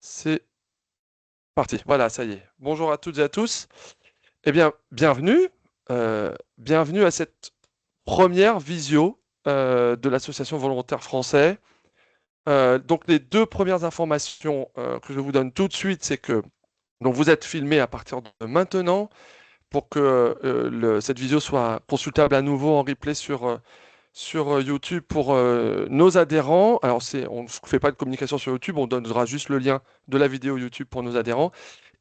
C'est parti. Voilà, ça y est. Bonjour à toutes et à tous. Eh bien, bienvenue. Bienvenue à cette première visio de l'Association Volontaire Français. Donc, les deux premières informations que je vous donne tout de suite, c'est que donc, vous êtes filmé à partir de maintenant pour que cette visio soit consultable à nouveau en replay sur YouTube pour nos adhérents. Alors, on ne fait pas de communication sur YouTube, on donnera juste le lien de la vidéo YouTube pour nos adhérents.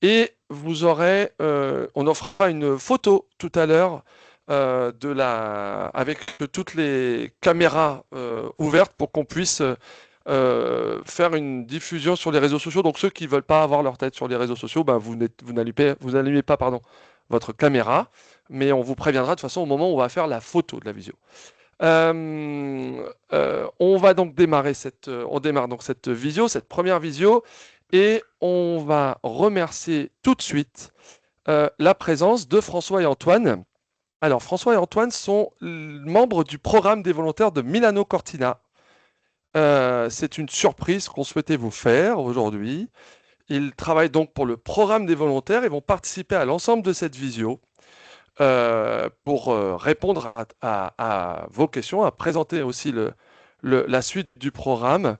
Et on en fera une photo tout à l'heure avec toutes les caméras ouvertes pour qu'on puisse faire une diffusion sur les réseaux sociaux. Donc ceux qui ne veulent pas avoir leur tête sur les réseaux sociaux, ben, vous n'allumez pas pardon, votre caméra, mais on vous préviendra de toute façon au moment où on va faire la photo de la visio. On va donc on démarre donc cette visio, cette première visio, et on va remercier tout de suite la présence de François et Antoine. Alors, François et Antoine sont membres du programme des volontaires de Milano Cortina. C'est une surprise qu'on souhaitait vous faire aujourd'hui. Ils travaillent donc pour le programme des volontaires et vont participer à l'ensemble de cette visio pour répondre à vos questions, à présenter aussi la suite du programme.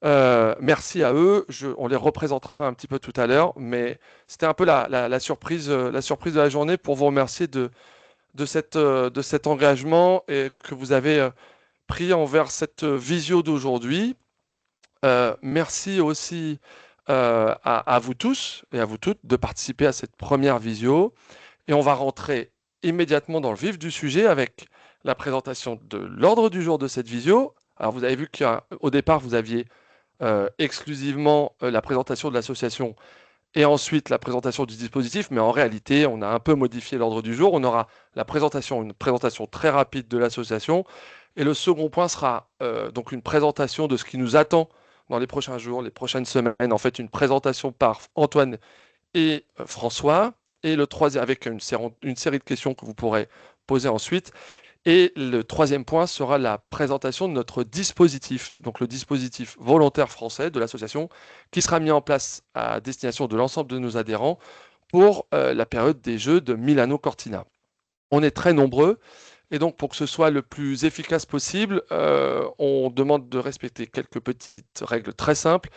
Merci à eux. On les représentera un petit peu tout à l'heure, mais c'était un peu la surprise, la surprise de la journée pour vous remercier de cet engagement que vous avez pris envers cette visio d'aujourd'hui. Merci aussi à vous tous et à vous toutes de participer à cette première visio. Et on va rentrer immédiatement dans le vif du sujet avec la présentation de l'ordre du jour de cette visio. Alors vous avez vu qu'au départ, vous aviez exclusivement la présentation de l'association et ensuite la présentation du dispositif, mais en réalité, on a un peu modifié l'ordre du jour. On aura une présentation très rapide de l'association, et le second point sera donc une présentation de ce qui nous attend dans les prochains jours, les prochaines semaines, en fait une présentation par Antoine et François, et le troisième avec une série de questions que vous pourrez poser ensuite. Et le troisième point sera la présentation de notre dispositif, donc le dispositif volontaire français de l'association, qui sera mis en place à destination de l'ensemble de nos adhérents pour la période des Jeux de Milano Cortina. On est très nombreux, et donc pour que ce soit le plus efficace possible, on demande de respecter quelques petites règles très simples.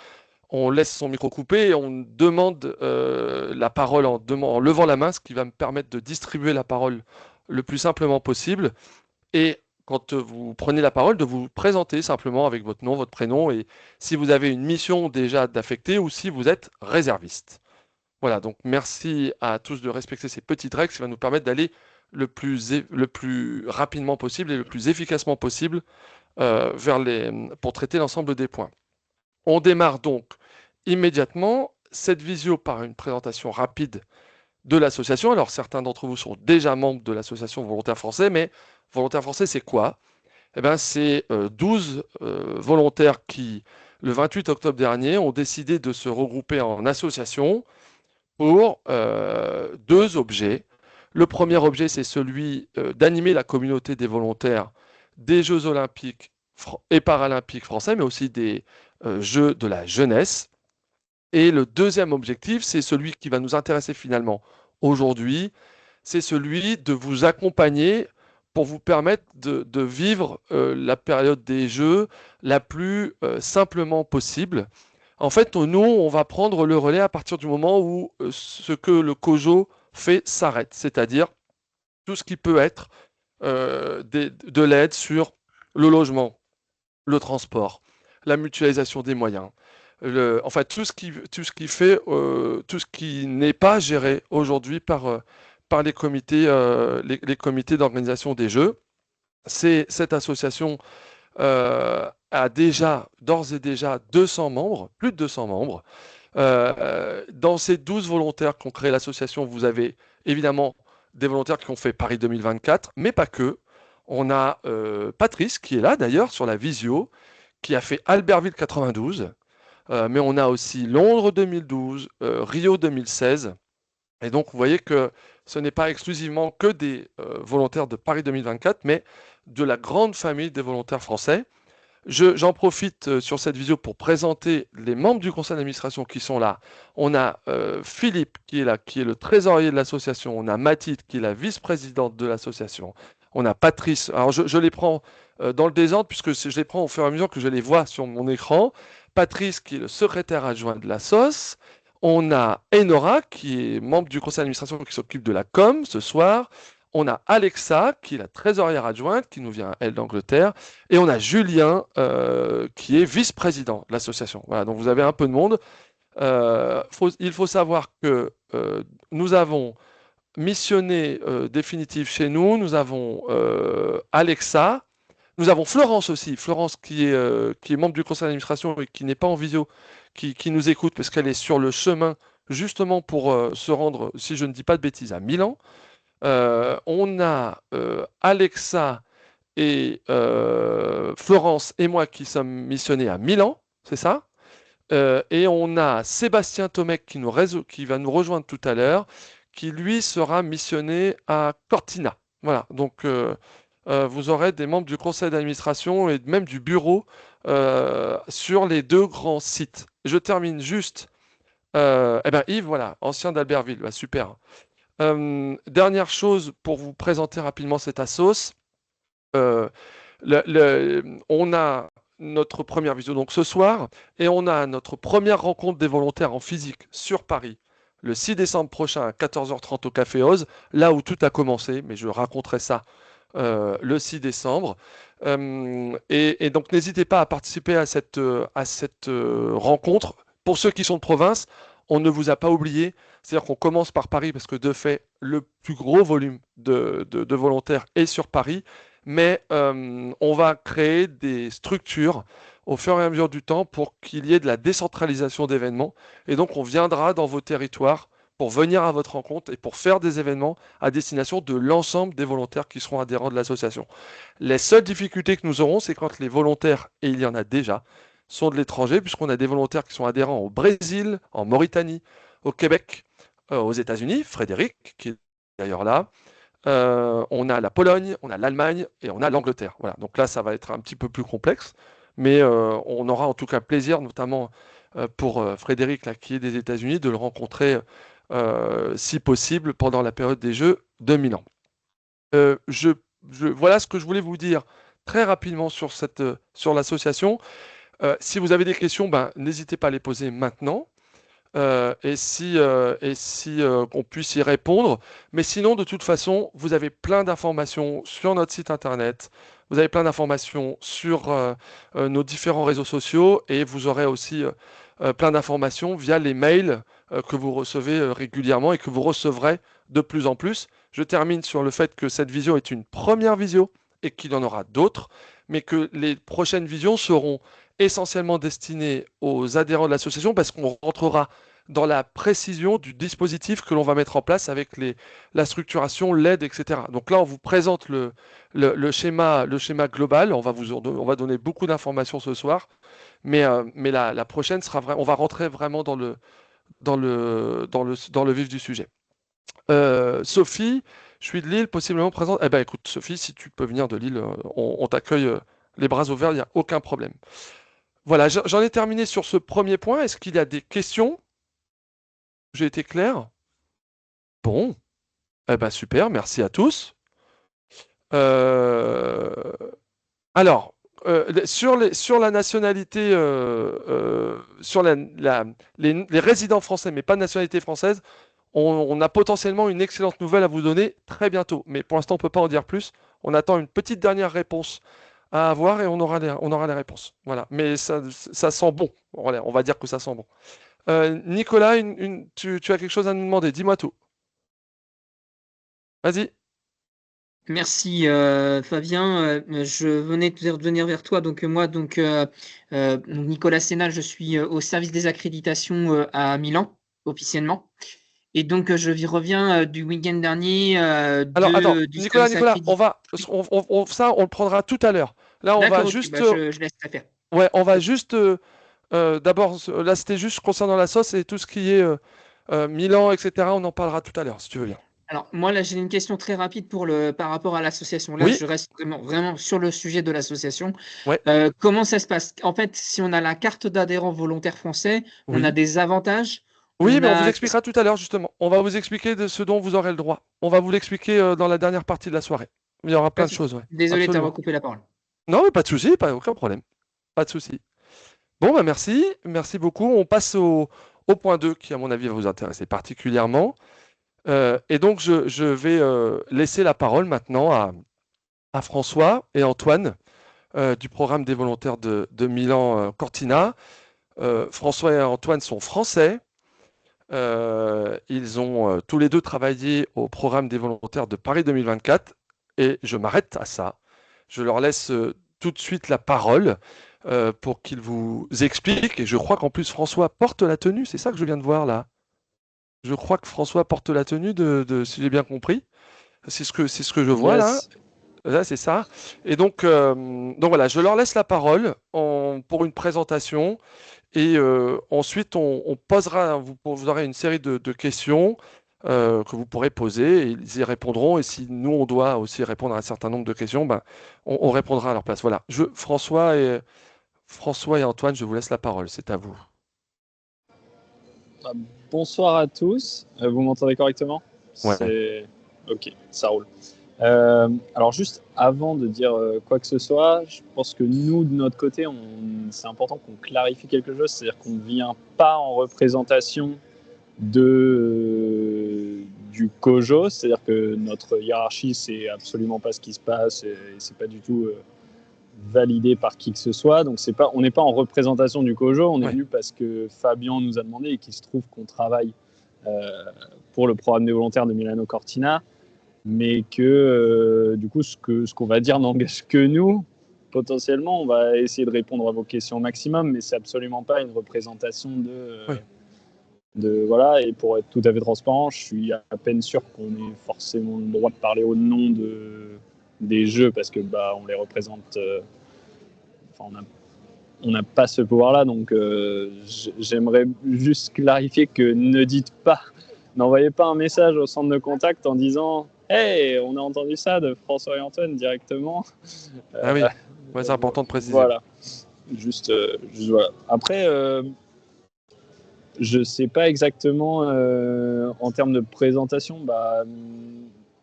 On laisse son micro coupé et on demande la parole en levant la main, ce qui va me permettre de distribuer la parole le plus simplement possible. Et quand vous prenez la parole, de vous présenter simplement avec votre nom, votre prénom, et si vous avez une mission déjà d'affecter ou si vous êtes réserviste. Voilà, donc merci à tous de respecter ces petites règles, ça va nous permettre d'aller le plus rapidement possible et le plus efficacement possible pour traiter l'ensemble des points. On démarre donc immédiatement cette visio par une présentation rapide de l'association. Alors certains d'entre vous sont déjà membres de l'association Volontaires Français, mais Volontaires Français, c'est quoi? Eh bien, c'est 12 volontaires qui, le 28 octobre dernier, ont décidé de se regrouper en association pour deux objets. Le premier objet, c'est celui d'animer la communauté des volontaires des Jeux olympiques et paralympiques français, mais aussi des Jeux de la jeunesse. Et le deuxième objectif, c'est celui qui va nous intéresser finalement aujourd'hui, c'est celui de vous accompagner pour vous permettre de vivre la période des Jeux la plus simplement possible. En fait, nous, on va prendre le relais à partir du moment où ce que le COJO fait s'arrête, c'est-à-dire tout ce qui peut être de l'aide sur le logement, le transport, la mutualisation des moyens, en fait tout ce qui n'est pas géré aujourd'hui par les comités d'organisation des Jeux. Cette association a d'ores et déjà 200 membres, plus de 200 membres. Dans ces 12 volontaires qui ont créé l'association, vous avez évidemment des volontaires qui ont fait Paris 2024, mais pas que. On a Patrice qui est là d'ailleurs sur la visio, qui a fait Albertville 92, mais on a aussi Londres 2012, Rio 2016. Et donc, vous voyez que ce n'est pas exclusivement que des volontaires de Paris 2024, mais de la grande famille des volontaires français. J'en profite sur cette vidéo pour présenter les membres du conseil d'administration qui sont là. On a Philippe qui est là, qui est le trésorier de l'association. On a Mathilde qui est la vice-présidente de l'association. On a Patrice. Alors je les prends dans le désordre puisque je les prends au fur et à mesure que je les vois sur mon écran. Patrice qui est le secrétaire adjoint de la SOS. On a Enora qui est membre du conseil d'administration qui s'occupe de la com ce soir. On a Alexa, qui est la trésorière adjointe, qui nous vient, elle, d'Angleterre. Et on a Julien, qui est vice-président de l'association. Voilà, donc vous avez un peu de monde. Il faut savoir que nous avons missionné définitive chez nous. Nous avons Alexa. Nous avons Florence aussi. Florence qui est membre du conseil d'administration et qui n'est pas en visio, qui nous écoute parce qu'elle est sur le chemin justement pour se rendre, si je ne dis pas de bêtises, à Milan. On a Alexa et Florence et moi qui sommes missionnés à Milan, c'est ça? Et on a Sébastien Tomec qui va nous rejoindre tout à l'heure, qui lui sera missionné à Cortina. Voilà, donc vous aurez des membres du conseil d'administration et même du bureau sur les deux grands sites. Je termine juste. Eh ben Yves, voilà, ancien d'Albertville, bah, super. Dernière chose pour vous présenter rapidement cette assos. On a notre première visio donc ce soir et on a notre première rencontre des volontaires en physique sur Paris le 6 décembre prochain à 14h30 au Café Oz, là où tout a commencé, mais je raconterai ça le 6 décembre. Et donc n'hésitez pas à participer à cette rencontre. Pour ceux qui sont de province, on ne vous a pas oublié. C'est-à-dire qu'on commence par Paris parce que de fait, le plus gros volume de volontaires est sur Paris. Mais on va créer des structures au fur et à mesure du temps pour qu'il y ait de la décentralisation d'événements. Et donc, on viendra dans vos territoires pour venir à votre rencontre et pour faire des événements à destination de l'ensemble des volontaires qui seront adhérents de l'association. Les seules difficultés que nous aurons, c'est quand les volontaires, et il y en a déjà, sont de l'étranger, puisqu'on a des volontaires qui sont adhérents au Brésil, en Mauritanie, au Québec, aux États-Unis, Frédéric, qui est d'ailleurs là. On a la Pologne, on a l'Allemagne et on a l'Angleterre. Voilà. Donc là, ça va être un petit peu plus complexe, mais on aura en tout cas plaisir, notamment pour Frédéric, là, qui est des États-Unis, de le rencontrer, si possible, pendant la période des Jeux de Milan. Voilà ce que je voulais vous dire très rapidement sur l'association. Si vous avez des questions, ben, n'hésitez pas à les poser maintenant. Et si qu'on puisse y répondre. Mais sinon, de toute façon, vous avez plein d'informations sur notre site internet, vous avez plein d'informations sur nos différents réseaux sociaux et vous aurez aussi plein d'informations via les mails que vous recevez régulièrement et que vous recevrez de plus en plus. Je termine sur le fait que cette visio est une première visio et qu'il y en aura d'autres, mais que les prochaines visions seront essentiellement destinées aux adhérents de l'association parce qu'on rentrera dans la précision du dispositif que l'on va mettre en place avec la structuration, l'aide, etc. Donc là, on vous présente le schéma global. On va donner beaucoup d'informations ce soir, mais la prochaine sera on va rentrer vraiment dans le vif du sujet. Sophie, je suis de Lille, possiblement présente. Eh ben, écoute, Sophie, si tu peux venir de Lille, on t'accueille les bras ouverts, il n'y a aucun problème. Voilà, j'en ai terminé sur ce premier point. Est-ce qu'il y a des questions? J'ai été clair? Bon, eh ben super, merci à tous. Alors, sur la nationalité, sur les résidents français, mais pas de nationalité française, on a potentiellement une excellente nouvelle à vous donner très bientôt. Mais pour l'instant, on ne peut pas en dire plus. On attend une petite dernière réponse à avoir et on aura les réponses. Voilà. Mais ça sent bon. Voilà, on va dire que ça sent bon. Nicolas, tu as quelque chose à nous demander. Dis-moi tout. Vas-y. Merci Fabien. Je venais de venir vers toi. Donc moi, Nicolas Sénal, je suis au service des accréditations à Milan officiellement. Et donc reviens du week-end dernier Alors, attends, du Nicolas, service accréditation. ça, on le prendra tout à l'heure. Là, on va D'accord, ok, juste, bah, je laisse ça faire. ouais, on va juste, d'abord, là, c'était juste concernant la sauce et tout ce qui est Milan, etc. On en parlera tout à l'heure, si tu veux bien. Alors, moi, là, j'ai une question très rapide par rapport à l'association. Là, Oui, je reste vraiment sur le sujet de l'association. ouais, Comment ça se passe? En fait, si on a la carte d'adhérent volontaire français, on a oui. des avantages. Oui, mais on vous expliquera tout à l'heure, justement. On va vous expliquer de ce dont vous aurez le droit. On va vous l'expliquer dans la dernière partie de la soirée. Il y aura Pas plein de de souci. choses, ouais. Désolé de Absolument. t'avoir coupé la parole. Non, mais pas de souci, pas aucun problème. Pas de souci. Bon, bah merci. Merci beaucoup. On passe au point 2 qui, à mon avis, va vous intéresser particulièrement. Et donc, je vais laisser la parole maintenant à François et Antoine du programme des volontaires de Milan Cortina. François et Antoine sont français. Ils ont tous les deux travaillé au programme des volontaires de Paris 2024 et je m'arrête à ça. Je leur laisse tout de suite la parole pour qu'ils vous expliquent. Et je crois qu'en plus François porte la tenue, c'est ça que je viens de voir là. Je crois que François porte la tenue si j'ai bien compris. C'est ce que je vois là. Yes. Là, c'est ça. Et donc voilà, je leur laisse la parole pour une présentation. Et ensuite, on posera, vous aurez une série de questions que vous pourrez poser et ils y répondront. Et si nous, on doit aussi répondre à un certain nombre de questions, ben, on répondra à leur place. Voilà. François et Antoine, je vous laisse la parole. C'est à vous. Ah, bonsoir à tous. Vous m'entendez correctement? Ouais. C'est ok, ça roule. Alors juste avant de dire quoi que ce soit, je pense que nous de notre côté, c'est important qu'on clarifie quelque chose, c'est-à-dire qu'on ne vient pas en représentation du COJO, c'est-à-dire que notre hiérarchie, c'est absolument pas ce qui se passe et c'est pas du tout validé par qui que ce soit. Donc on n'est pas en représentation du COJO, on est Ouais. venu parce que Fabien nous a demandé et qu'il se trouve qu'on travaille pour le programme des volontaires de Milano Cortina, mais que du coup ce qu'on va dire n'engage que nous. Potentiellement, on va essayer de répondre à vos questions au maximum, mais c'est absolument pas une représentation Oui. voilà. Et pour être tout à fait transparent, je suis à peine sûr qu'on ait forcément le droit de parler au nom des jeux parce que on les représente. On n'a pas ce pouvoir-là, donc j'aimerais juste clarifier que ne dites pas, n'envoyez pas un message au centre de contact en disant Hey, on a entendu ça de François et Antoine directement. Ah oui. Ouais, c'est important de préciser. Voilà. Juste voilà. Après, je sais pas exactement en termes de présentation.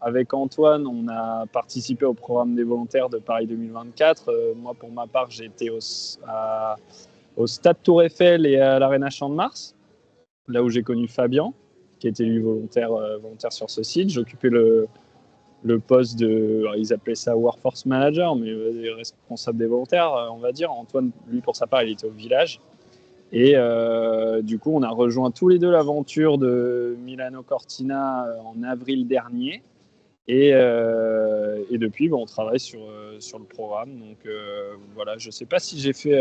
Avec Antoine, on a participé au programme des volontaires de Paris 2024. Moi, pour ma part, j'ai été au Stade Tour Eiffel et à l'Arena Champ de Mars, là où j'ai connu Fabien, qui était lui volontaire sur ce site. J'occupais le poste ils appelaient ça Workforce Manager, mais responsable des volontaires, on va dire. Antoine, lui, pour sa part, il était au village. Et du coup, on a rejoint tous les deux l'aventure de Milano Cortina en avril dernier. Et depuis, on travaille sur le programme. Donc voilà, je ne sais pas si j'ai fait,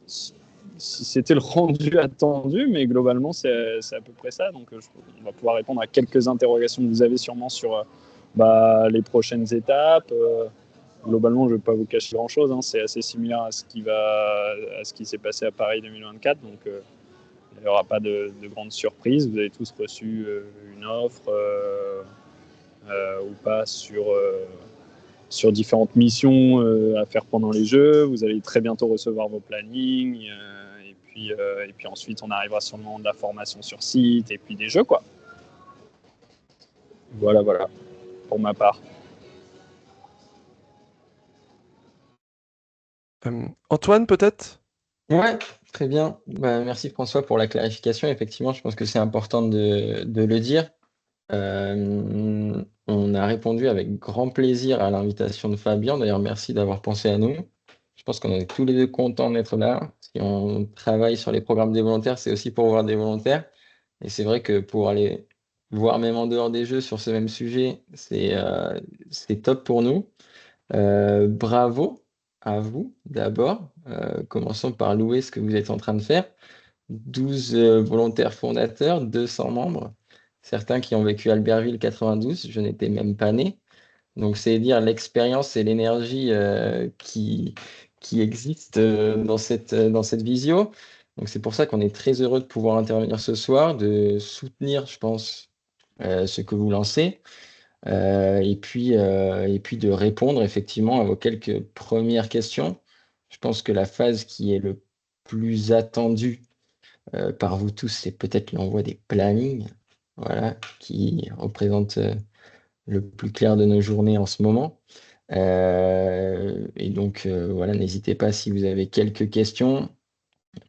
si c'était le rendu attendu, mais globalement, c'est à peu près ça. Donc on va pouvoir répondre à quelques interrogations que vous avez sûrement sur les prochaines étapes. Globalement, je ne vais pas vous cacher grand-chose. Hein. C'est assez similaire à ce qui s'est passé à Paris 2024. Donc, il n'y aura pas de grandes surprises. Vous avez tous reçu une offre ou pas sur différentes missions à faire pendant les Jeux. Vous allez très bientôt recevoir vos plannings. Et puis ensuite, on arrivera sur le moment de la formation sur site et puis des Jeux, quoi. Voilà, pour ma part. Antoine, peut-être? Ouais, très bien. Merci François pour la clarification. Effectivement, je pense que c'est important de le dire. On a répondu avec grand plaisir à l'invitation de Fabien. D'ailleurs, merci d'avoir pensé à nous. Je pense qu'on est tous les deux contents d'être là. Si on travaille sur les programmes des volontaires, c'est aussi pour voir des volontaires. Et c'est vrai que pour aller voir même en dehors des jeux sur ce même sujet, c'est top pour nous. Bravo à vous d'abord. Commençons par louer ce que vous êtes en train de faire. 12 volontaires fondateurs, 200 membres, certains qui ont vécu à Albertville 92, je n'étais même pas né. Donc c'est dire l'expérience et l'énergie qui existe dans cette visio. Donc c'est pour ça qu'on est très heureux de pouvoir intervenir ce soir, de soutenir, je pense, ce que vous lancez. Et puis de répondre effectivement à vos quelques premières questions. Je pense que la phase qui est le plus attendue par vous tous, c'est peut-être l'envoi des plannings, voilà, qui représente le plus clair de nos journées en ce moment. Et donc, voilà, n'hésitez pas si vous avez quelques questions.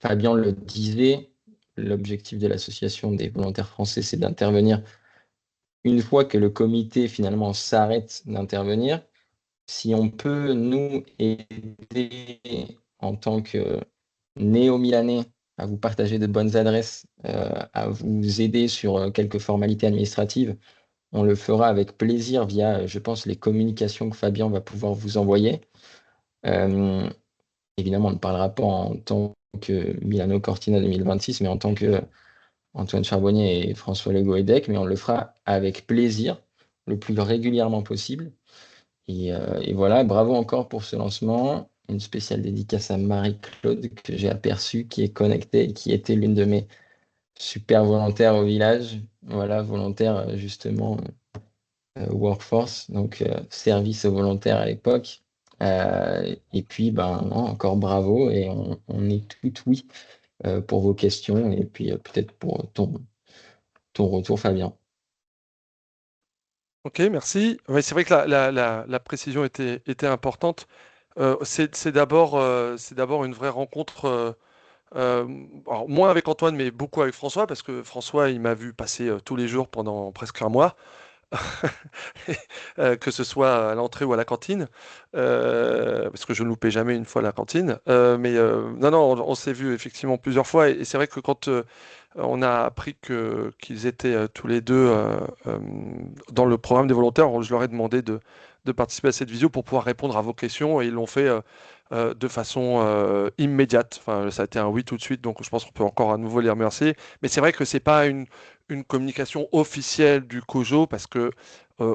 Fabien le disait, l'objectif de l'association des volontaires français, c'est d'intervenir une fois que le comité finalement s'arrête d'intervenir. Si on peut nous aider en tant que néo-milanais à vous partager de bonnes adresses, à vous aider sur quelques formalités administratives, on le fera avec plaisir via, je pense, les communications que Fabien va pouvoir vous envoyer. Évidemment, on ne parlera pas en tant que Milano Cortina 2026, mais en tant que Antoine Charbonnier et François Legault-Edec, mais on le fera avec plaisir, le plus régulièrement possible. Et voilà, bravo encore pour ce lancement. Une spéciale dédicace à Marie-Claude que j'ai aperçue, qui est connectée et qui était l'une de mes super volontaires au village. Voilà, volontaire justement workforce, donc service aux volontaires à l'époque. Et puis, ben, non, encore bravo et on est tout oui pour vos questions et puis peut-être pour ton retour, Fabien. Ok, merci. Ouais, c'est vrai que la précision était importante. C'est d'abord une vraie rencontre, alors moins avec Antoine, mais beaucoup avec François, parce que François, il m'a vu passer tous les jours pendant presque un mois. Que ce soit à l'entrée ou à la cantine, parce que je ne loupais jamais une fois la cantine. Mais non, non, on s'est vu effectivement plusieurs fois, et c'est vrai que quand on a appris qu'ils étaient tous les deux dans le programme des volontaires, je leur ai demandé de participer à cette visio pour pouvoir répondre à vos questions, et ils l'ont fait de façon immédiate. Enfin, ça a été un oui tout de suite, donc je pense qu'on peut encore à nouveau les remercier. Mais c'est vrai que c'est pas une communication officielle du COJO, parce que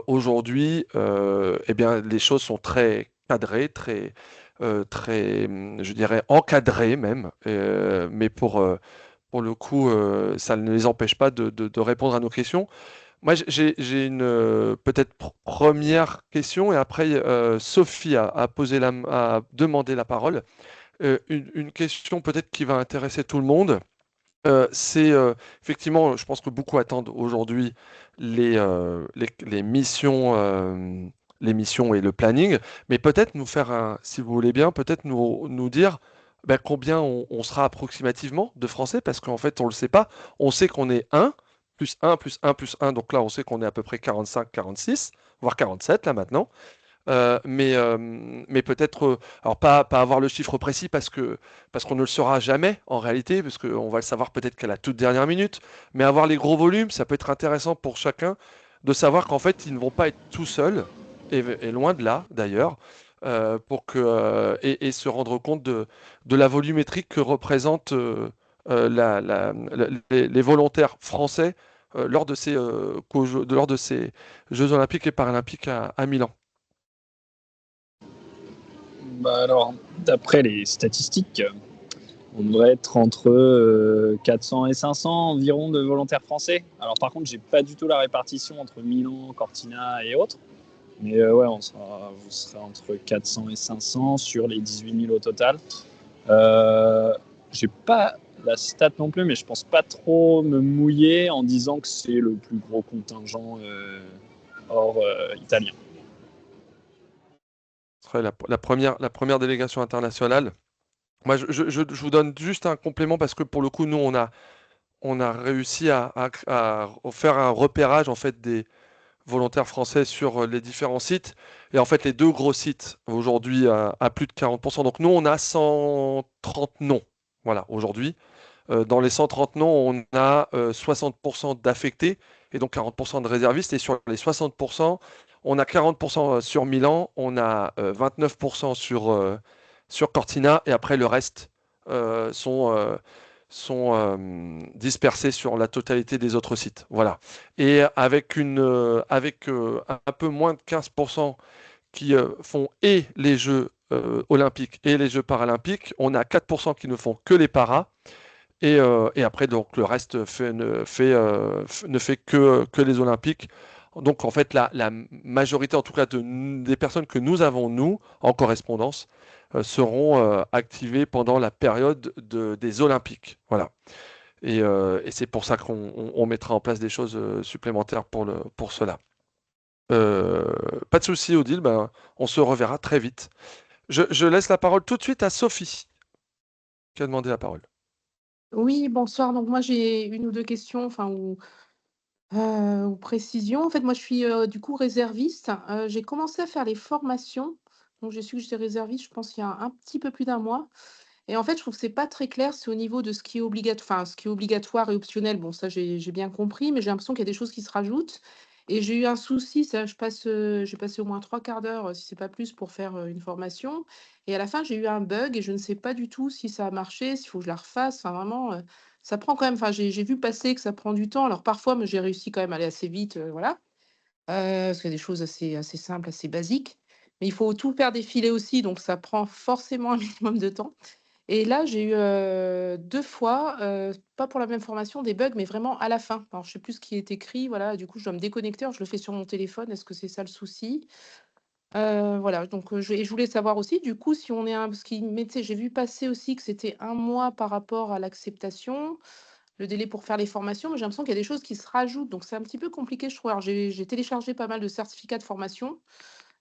aujourd'hui, eh bien, les choses sont très cadrées, très, je dirais, encadrées même. Mais pour le coup, ça ne les empêche pas de répondre à nos questions. Moi, j'ai une peut-être première question, et après Sophie a demandé la parole. Une question peut-être qui va intéresser tout le monde. C'est effectivement, je pense que beaucoup attendent aujourd'hui les les missions et le planning, mais peut-être nous faire si vous voulez bien, peut-être nous dire ben, combien on sera approximativement de Français, parce qu'en fait, on ne le sait pas. On sait qu'on est un plus un plus un plus un, donc là, on sait qu'on est à peu près 45, 46, voire 47 là maintenant. Mais peut-être, alors pas avoir le chiffre précis, parce qu'on ne le saura jamais en réalité, parce qu'on va le savoir peut-être qu'à la toute dernière minute, mais avoir les gros volumes, ça peut être intéressant pour chacun de savoir qu'en fait, ils ne vont pas être tout seuls, et loin de là d'ailleurs, et se rendre compte de la volumétrie que représentent les volontaires français lors de ces Jeux olympiques et paralympiques à Milan. Bah alors, d'après les statistiques, on devrait être entre 400 et 500 environ de volontaires français. Alors par contre, j'ai pas du tout la répartition entre Milan, Cortina et autres. Mais ouais, vous serez entre 400 et 500 sur les 18 000 au total. J'ai pas la stat non plus, mais je pense pas trop me mouiller en disant que c'est le plus gros contingent hors italien. Ce serait la première délégation internationale. Moi, je vous donne juste un complément, parce que pour le coup, nous, on a réussi à faire un repérage en fait des volontaires français sur les différents sites. Et en fait, les deux gros sites aujourd'hui à plus de 40%. Donc nous, on a 130 noms. Voilà, aujourd'hui. Dans les 130 noms, on a 60% d'affectés et donc 40% de réservistes. Et sur les 60%, on a 40% sur Milan, on a 29% sur Cortina, et après le reste sont dispersés sur la totalité des autres sites. Voilà. Et avec un peu moins de 15% qui font et les Jeux olympiques et les Jeux paralympiques, on a 4% qui ne font que les paras. Et après, donc, le reste ne fait que les Olympiques. Donc, en fait, la majorité, en tout cas, des personnes que nous avons, nous, en correspondance, seront activées pendant la période des Olympiques. Voilà. Et c'est pour ça qu'on mettra en place des choses supplémentaires pour cela. Euh, Pas de souci, Odile, ben, on se reverra très vite. Je laisse la parole tout de suite à Sophie, qui a demandé la parole. Oui, bonsoir. Donc moi j'ai une ou deux questions, enfin ou précisions. En fait, moi je suis du coup réserviste. J'ai commencé à faire les formations. Donc j'ai su que j'étais réserviste, je pense il y a un petit peu plus d'un mois. Et en fait, je trouve que c'est pas très clair. C'est au niveau de ce qui est obligatoire, enfin ce qui est obligatoire et optionnel. Bon, ça j'ai bien compris, mais j'ai l'impression qu'il y a des choses qui se rajoutent. Et j'ai eu un souci, ça, j'ai passé au moins trois quarts d'heure, si c'est pas plus, pour faire une formation. Et à la fin, j'ai eu un bug et je ne sais pas du tout si ça a marché, s'il faut que je la refasse. Enfin, vraiment, ça prend quand même. Enfin, j'ai vu passer que ça prend du temps. Alors parfois, mais j'ai réussi quand même à aller assez vite, voilà. Parce qu'il y a des choses assez simples, assez basiques. Mais il faut tout faire défiler aussi, donc ça prend forcément un minimum de temps. Et là, j'ai eu, 2 fois, pas pour la même formation, des bugs, mais vraiment à la fin. Alors je sais plus ce qui est écrit, voilà, du coup, je dois me déconnecter. Alors je le fais sur mon téléphone. Est-ce que c'est ça le souci? Voilà, donc je voulais savoir aussi, du coup, si on est un parce qu'il mettait j'ai vu passer aussi que c'était un mois par rapport à l'acceptation, le délai pour faire les formations, mais j'ai l'impression qu'il y a des choses qui se rajoutent, donc c'est un petit peu compliqué, je trouve. Alors j'ai téléchargé pas mal de certificats de formation,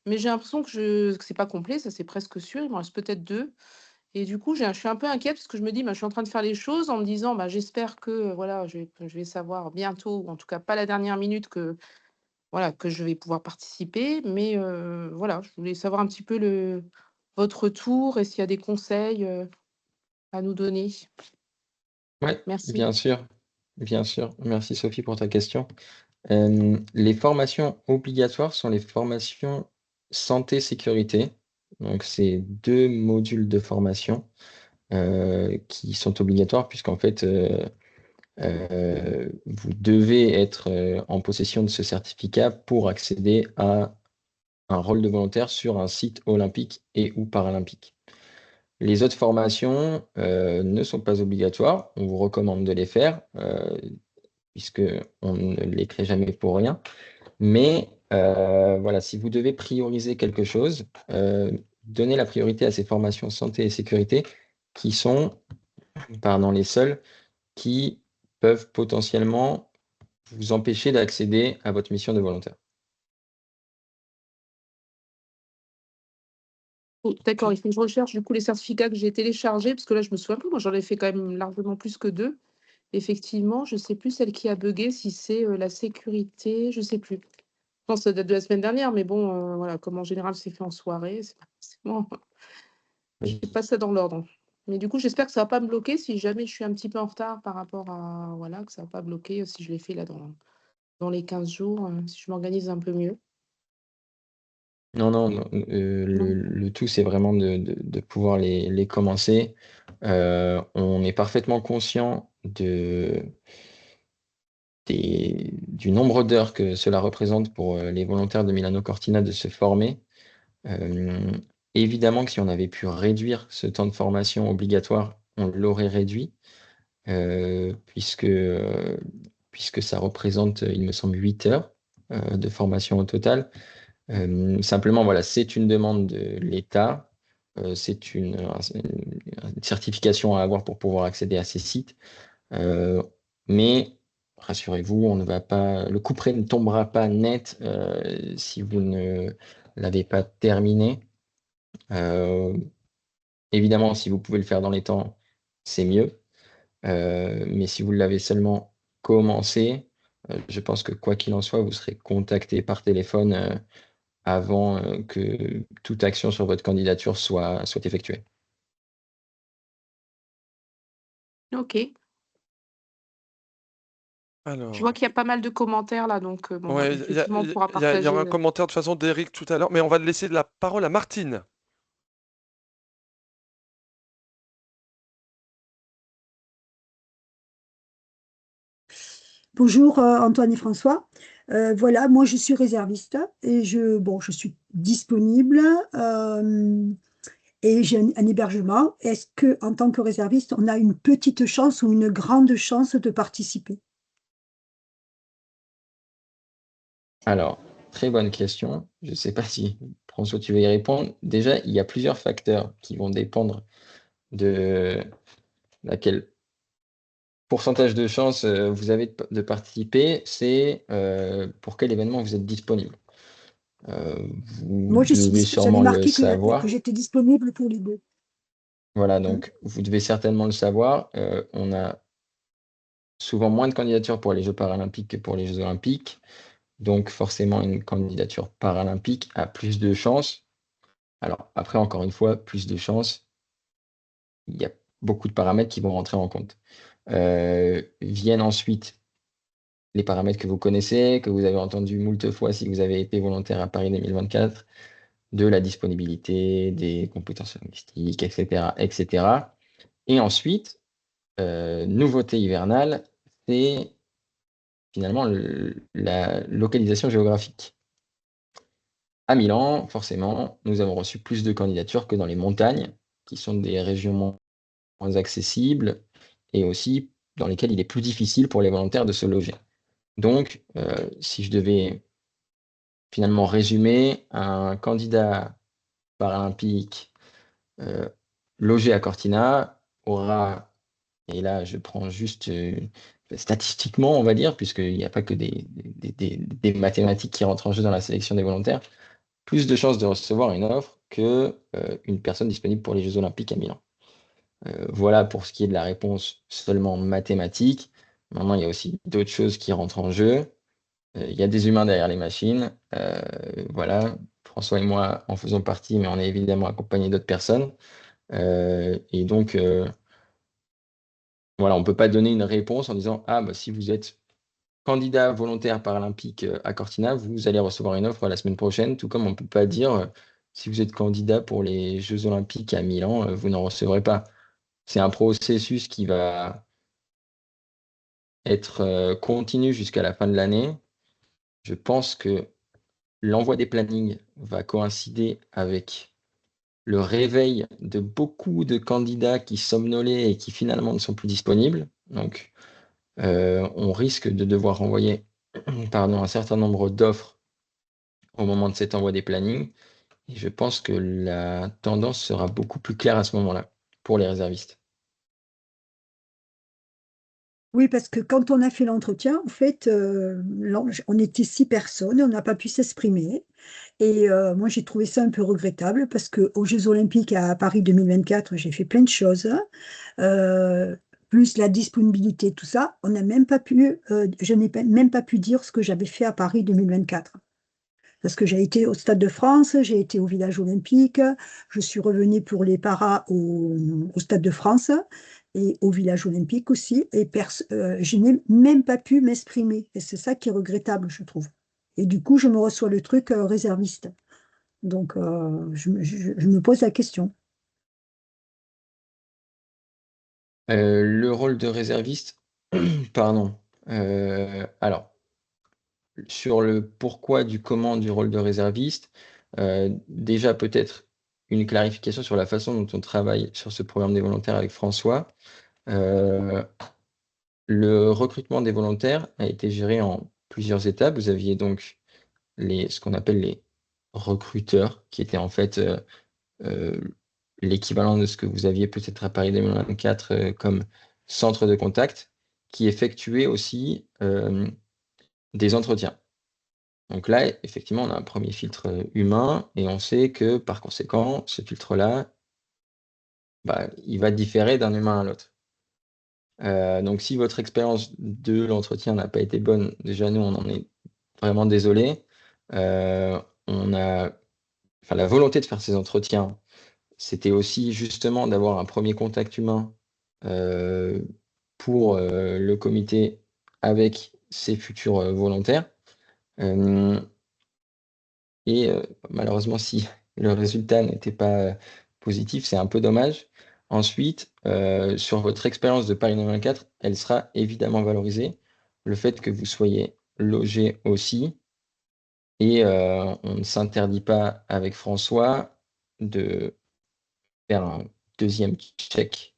mais j'ai l'impression que c'est pas complet, ça c'est presque sûr, il m'en reste peut-être 2. Et du coup, je suis un peu inquiète parce que je me dis: «Bah, je suis en train de faire les choses», en me disant: «Bah, j'espère que, voilà, je vais savoir bientôt ou en tout cas pas la dernière minute que, voilà, que je vais pouvoir participer». Mais voilà, je voulais savoir un petit peu votre retour et s'il y a des conseils, à nous donner. Ouais, Merci. bien sûr, bien sûr. Merci Sophie pour ta question. Les formations obligatoires sont les formations santé-sécurité. Donc c'est 2 modules de formation, qui sont obligatoires puisqu'en fait, vous devez être, en possession de ce certificat pour accéder à un rôle de volontaire sur un site olympique et ou paralympique. Les autres formations, ne sont pas obligatoires. On vous recommande de les faire, puisqu'on ne les crée jamais pour rien. Mais, voilà, si vous devez prioriser quelque chose, donnez la priorité à ces formations santé et sécurité qui sont, pardon, les seules qui peuvent potentiellement vous empêcher d'accéder à votre mission de volontaire. Oh, d'accord, il faut que je recherche du coup les certificats que j'ai téléchargés, parce que là, je me souviens plus, moi j'en ai fait quand même largement plus que 2. Effectivement, je sais plus celle qui a buggé, si c'est, la sécurité, je sais plus. Je pense que ça date de la semaine dernière, mais bon, voilà, comme en général c'est fait en soirée, c'est pas forcément j'ai pas ça dans l'ordre. Mais du coup, j'espère que ça va pas me bloquer si jamais je suis un petit peu en retard par rapport à voilà, que ça va pas bloquer, si je l'ai fait là dans les 15 jours, si je m'organise un peu mieux. Non, non, non, Non? le tout, c'est vraiment de pouvoir les commencer. On est parfaitement conscient du nombre d'heures que cela représente pour, les volontaires de Milano Cortina de se former. Hem, Évidemment que si on avait pu réduire ce temps de formation obligatoire, on l'aurait réduit, puisque ça représente, il me semble 8 heures, de formation au total. Simplement, voilà, c'est une demande de l'État, c'est une certification à avoir pour pouvoir accéder à ces sites, heu, mais rassurez-vous, on ne va pas le couperet ne tombera pas net, si vous ne l'avez pas terminé. Heu, Évidemment, si vous pouvez le faire dans les temps, c'est mieux, mais si vous l'avez seulement commencé, je pense que quoi qu'il en soit, vous serez contacté par téléphone, avant, que toute action sur votre candidature soit effectuée. OK. Je Alors, vois qu'il y a pas mal de commentaires là, donc bon, ouais, effectivement, on pourra il y partager, aura un commentaire de toute façon d'Éric tout à l'heure, mais on va laisser la parole à Martine. Bonjour Antoine et François. Voilà, moi je suis réserviste et bon, je suis disponible. et j'ai un hébergement, est-ce que en tant que réserviste, on a une petite chance ou une grande chance de participer? Alors, très bonne question. Je ne sais pas si, François, tu veux y répondre. Déjà, il y a plusieurs facteurs qui vont dépendre de quel pourcentage de chance vous avez de participer. C'est pour quel événement vous êtes disponible. Vous Moi, devez j'avais sûrement le marqué que savoir. j'étais disponible pour les deux. Voilà, Hein. donc vous devez certainement le savoir. On a souvent moins de candidatures pour les Jeux paralympiques que pour les Jeux olympiques. Donc forcément, une candidature paralympique a plus de chances. Alors après, encore une fois, plus de chances, il y a beaucoup de paramètres qui vont rentrer en compte. Viennent ensuite les paramètres que vous connaissez, que vous avez entendu moult fois si vous avez été volontaire à Paris 2024, de la disponibilité, des compétences linguistiques, etc., etc. Et ensuite, nouveauté hivernale, c'est finalement la localisation géographique. À Milan, forcément, nous avons reçu plus de candidatures que dans les montagnes, qui sont des régions moins accessibles et aussi dans lesquelles il est plus difficile pour les volontaires de se loger. Donc, si je devais finalement résumer, un candidat paralympique logé à Cortina aura, et là je prends juste statistiquement, on va dire, puisqu'il n'y a pas que des mathématiques qui rentrent en jeu dans la sélection des volontaires, plus de chances de recevoir une offre que une personne disponible pour les Jeux Olympiques à Milan. Voilà pour ce qui est de la réponse seulement mathématique. Maintenant, il y a aussi d'autres choses qui rentrent en jeu. Il y a des humains derrière les machines. Voilà, François et moi en faisons partie, mais on est évidemment accompagné d'autres personnes. Et donc, voilà, on ne peut pas donner une réponse en disant ah, bah, si vous êtes candidat volontaire paralympique à Cortina, vous allez recevoir une offre la semaine prochaine, tout comme on ne peut pas dire si vous êtes candidat pour les Jeux Olympiques à Milan, vous n'en recevrez pas. C'est un processus qui va être continu jusqu'à la fin de l'année. Je pense que l'envoi des plannings va coïncider avec le réveil de beaucoup de candidats qui somnolaient et qui finalement ne sont plus disponibles. Donc, on risque de devoir envoyer un certain nombre d'offres au moment de cet envoi des plannings. Et je pense que la tendance sera beaucoup plus claire à ce moment-là pour les réservistes. Oui, parce que quand on a fait l'entretien, en fait, on était 6 personnes, on n'a pas pu s'exprimer. Et moi, j'ai trouvé ça un peu regrettable parce qu'aux Jeux Olympiques à Paris 2024, j'ai fait plein de choses. euh, Plus la disponibilité, tout ça, on n'a même pas pu, je n'ai même pas pu dire ce que j'avais fait à Paris 2024. Parce que j'ai été au Stade de France, j'ai été au village olympique, je suis revenue pour les paras au Stade de France et au village olympique aussi. Et je n'ai même pas pu m'exprimer. Et c'est ça qui est regrettable, je trouve. Et du coup, je me reçois le truc réserviste. Donc, je me pose la question. Le rôle de réserviste, pardon. Alors, sur le pourquoi du comment du rôle de réserviste, déjà peut-être une clarification sur la façon dont on travaille sur ce programme des volontaires avec François. Le recrutement des volontaires a été géré en plusieurs étapes. Vous aviez donc ce qu'on appelle les recruteurs, qui étaient en fait euh, l'équivalent de ce que vous aviez peut-être à Paris 2024 comme centre de contact, qui effectuait aussi des entretiens. Donc là, effectivement, on a un premier filtre humain et on sait que par conséquent, ce filtre-là, bah, il va différer d'un humain à l'autre. Donc si votre expérience de l'entretien n'a pas été bonne, déjà nous, on en est vraiment désolé. La volonté de faire ces entretiens, c'était aussi justement d'avoir un premier contact humain pour le comité avec ses futurs volontaires. Et malheureusement, si le résultat n'était pas positif, c'est un peu dommage. Ensuite, sur votre expérience de Paris 2024, elle sera évidemment valorisée. Le fait que vous soyez logé aussi. Et on ne s'interdit pas avec François de faire un deuxième check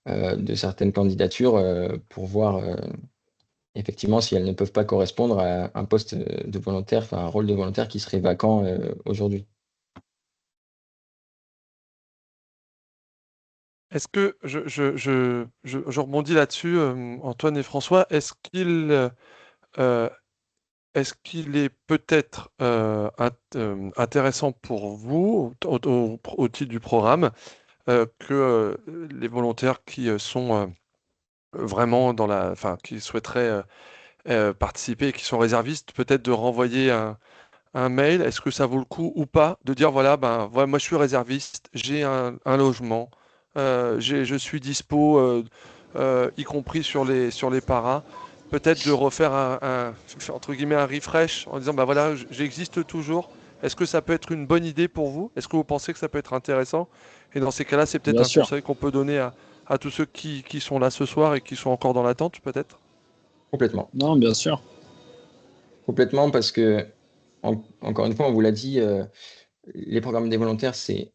de certaines candidatures pour voir effectivement si elles ne peuvent pas correspondre à un poste de volontaire, enfin un rôle de volontaire qui serait vacant aujourd'hui. Est-ce que je rebondis là-dessus, Antoine et François, euh, est-ce qu'il est peut-être intéressant pour vous, au titre du programme, que les volontaires qui sont vraiment enfin, qui souhaiteraient participer et qui sont réservistes, peut-être de renvoyer un mail, est-ce que ça vaut le coup ou pas de dire voilà, ben voilà, moi je suis réserviste, j'ai un logement, je suis dispo, y compris sur les paras, peut-être de refaire entre guillemets un refresh en disant bah voilà, j'existe toujours. Est-ce que ça peut être une bonne idée pour vous? Est-ce que vous pensez que ça peut être intéressant? Et dans ces cas-là, c'est peut-être Bien un sûr. conseil qu'on peut donner à tous ceux qui sont là ce soir et qui sont encore dans l'attente, peut-être? Complètement. Non, bien sûr. Complètement parce que, encore une fois, on vous l'a dit, les programmes des volontaires, c'est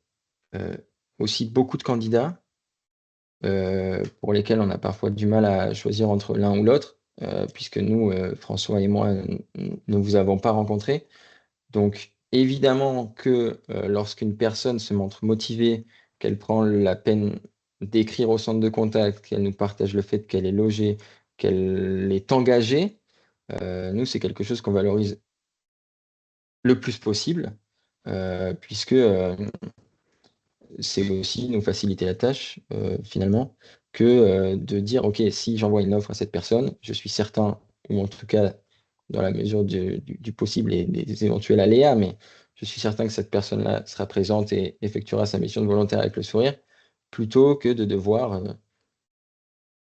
aussi beaucoup de candidats pour lesquels on a parfois du mal à choisir entre l'un ou l'autre, puisque nous, François et moi, ne vous avons pas rencontrés. Donc, évidemment que lorsqu'une personne se montre motivée, qu'elle prend la peine d'écrire au centre de contact, qu'elle nous partage le fait qu'elle est logée, qu'elle est engagée, nous, c'est quelque chose qu'on valorise le plus possible, puisque c'est aussi nous faciliter la tâche, finalement, que de dire, OK, si j'envoie une offre à cette personne, je suis certain, ou en tout cas dans la mesure du possible et des éventuels aléas, mais je suis certain que cette personne-là sera présente et effectuera sa mission de volontaire avec le sourire, plutôt que de devoir,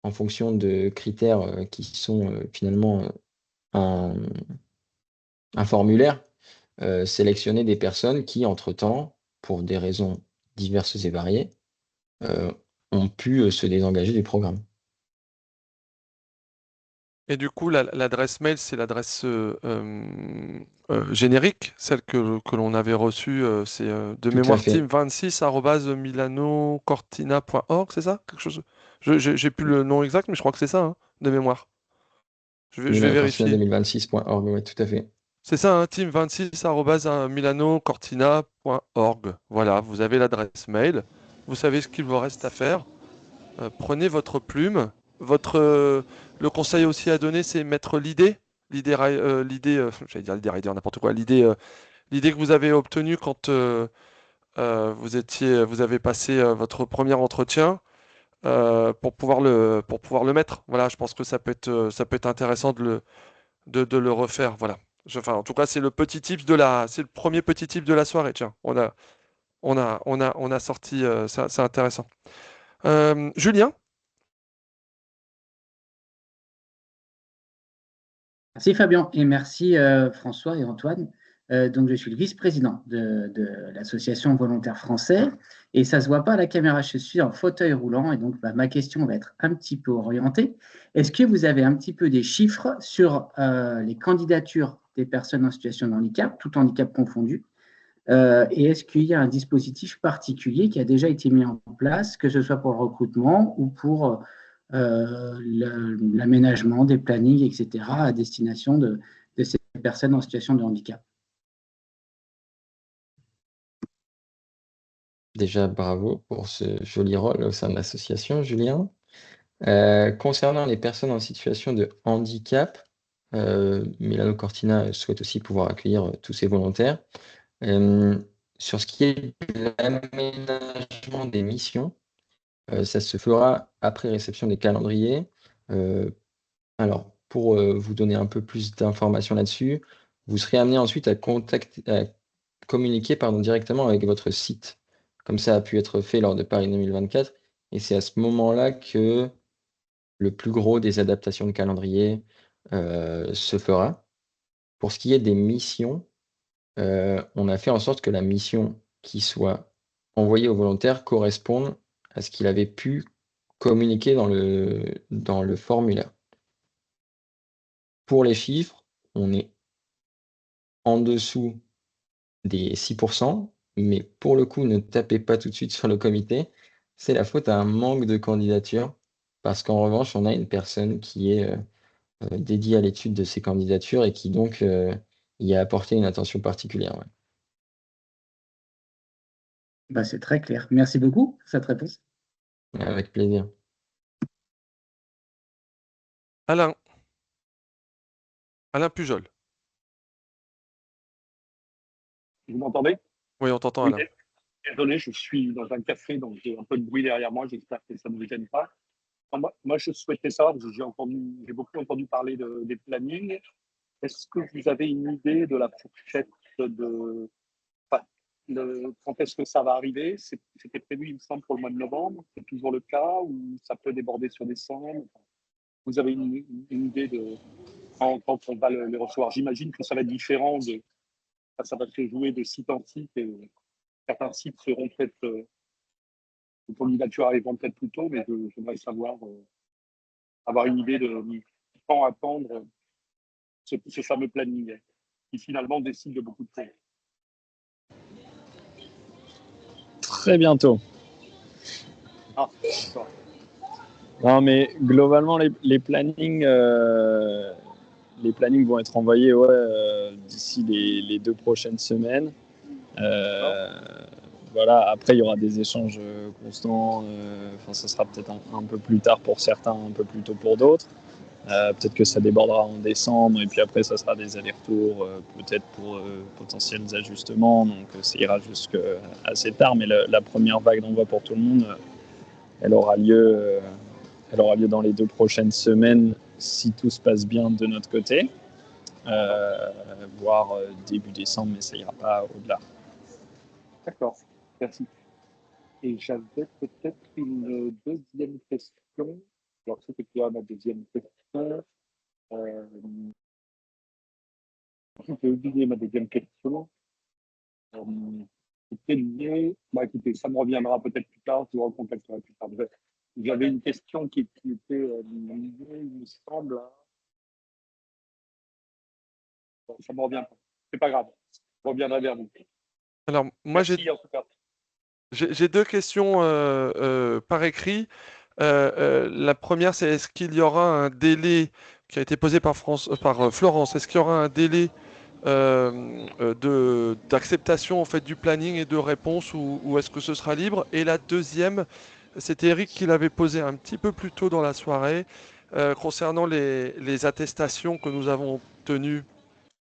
en fonction de critères qui sont finalement un, un formulaire, sélectionner des personnes qui, entre-temps, pour des raisons diverses et variées, euh, ont pu se désengager du programme. Et du coup, l'adresse mail, c'est l'adresse générique, celle que l'on avait reçue, c'est de Tout à mémoire fait. team26@milanocortina.org, c'est ça? Quelque chose. J'ai plus le nom exact, mais je crois que c'est ça, hein, de mémoire. Je vais vérifier. milanocortina2026.org, oui, tout à fait. C'est ça, hein, team26@milanocortina.org. Voilà, vous avez l'adresse mail. Vous savez ce qu'il vous reste à faire. Prenez votre plume. Le conseil aussi à donner, c'est mettre j'allais dire l'idée rider, n'importe quoi, l'idée que vous avez obtenue quand vous avez passé votre premier entretien pour pouvoir le mettre. Voilà, je pense que ça peut être intéressant de le refaire. Voilà. Enfin, en tout cas, c'est le petit tips c'est le premier petit tip de la soirée. Tiens, on a sorti, ça, c'est intéressant. Julien? Merci Fabien et merci François et Antoine. Donc je suis le vice-président de l'association Volontaires Français et ça se voit pas à la caméra. Je suis en fauteuil roulant et donc ma question va être un petit peu orientée. Est-ce que vous avez un petit peu des chiffres sur les candidatures des personnes en situation de handicap, tout handicap confondu, et est-ce qu'il y a un dispositif particulier qui a déjà été mis en place, que ce soit pour le recrutement ou pour l'aménagement des plannings, etc., à destination de ces personnes en situation de handicap? Déjà, bravo pour ce joli rôle au sein de l'association, Julien. Concernant les personnes en situation de handicap, Milano Cortina souhaite aussi pouvoir accueillir tous ses volontaires. Sur ce qui est de l'aménagement des missions, ça se fera après réception des calendriers. Alors, pour vous donner un peu plus d'informations là-dessus, vous serez amené ensuite à communiquer directement avec votre site, comme ça a pu être fait lors de Paris 2024. Et c'est à ce moment-là que le plus gros des adaptations de calendrier se fera. Pour ce qui est des missions, on a fait en sorte que la mission qui soit envoyée au volontaire corresponde à ce qu'il avait pu communiquer dans le formulaire. Pour les chiffres, on est en dessous des 6%, mais pour le coup, ne tapez pas tout de suite sur le comité. C'est la faute à un manque de candidatures, parce qu'en revanche, on a une personne qui est dédiée à l'étude de ces candidatures et qui donc y a apporté une attention particulière. Ouais. Bah, c'est très clair. Merci beaucoup pour cette réponse. Avec plaisir. Alain Pujol. Vous m'entendez? Oui, on t'entend, Oui, Alain. désolé, je suis dans un café, donc j'ai un peu de bruit derrière moi. J'espère que ça ne vous gêne pas. Moi, je souhaitais savoir, parce que j'ai beaucoup entendu parler des plannings. Est-ce que vous avez une idée de la fourchette enfin, quand est-ce que ça va arriver? C'était prévu, il me semble, pour le mois de novembre. C'est toujours le cas ou ça peut déborder sur décembre? Vous avez une idée de quand on va les recevoir? J'imagine que ça va être différent ça va se jouer de site en site et certains sites seront peut-être, les candidatures arriveront peut-être plus tôt, mais j'aimerais savoir, avoir une idée de quand attendre ce fameux planning qui finalement décide de beaucoup de choses. Très bientôt. Ah, d'accord. Non, mais globalement, les plannings vont être envoyés d'ici les 2 prochaines semaines. Voilà. Après, il y aura des échanges constants. Ça sera peut-être un peu plus tard pour certains, un peu plus tôt pour d'autres. Peut-être que ça débordera en décembre et puis après, ça sera des allers-retours, peut-être pour potentiels ajustements. Donc, ça ira jusqu'à assez tard. Mais la première vague d'envoi pour tout le monde, elle aura lieu dans les 2 prochaines semaines si tout se passe bien de notre côté, voire début décembre, mais ça ira pas au-delà. D'accord, merci. Et j'avais peut-être une deuxième question. Alors, c'était quoi ma deuxième question? J'ai oublié ma deuxième question. C'était lié. Écoutez, ça me reviendra peut-être plus tard, je vous recontacterai plus tard. J'avais une question qui était liée, il me semble. Bon, ça me revient pas. C'est pas grave. Je reviendrai vers vous. Alors, moi, Merci en tout cas. j'ai 2 questions par écrit. La première, c'est est-ce qu'il y aura un délai qui a été posé par Florence? Est-ce qu'il y aura un délai d'acceptation en fait, du planning et de réponse ou est-ce que ce sera libre? Et la deuxième, c'était Eric qui l'avait posé un petit peu plus tôt dans la soirée concernant les attestations que nous avons obtenues,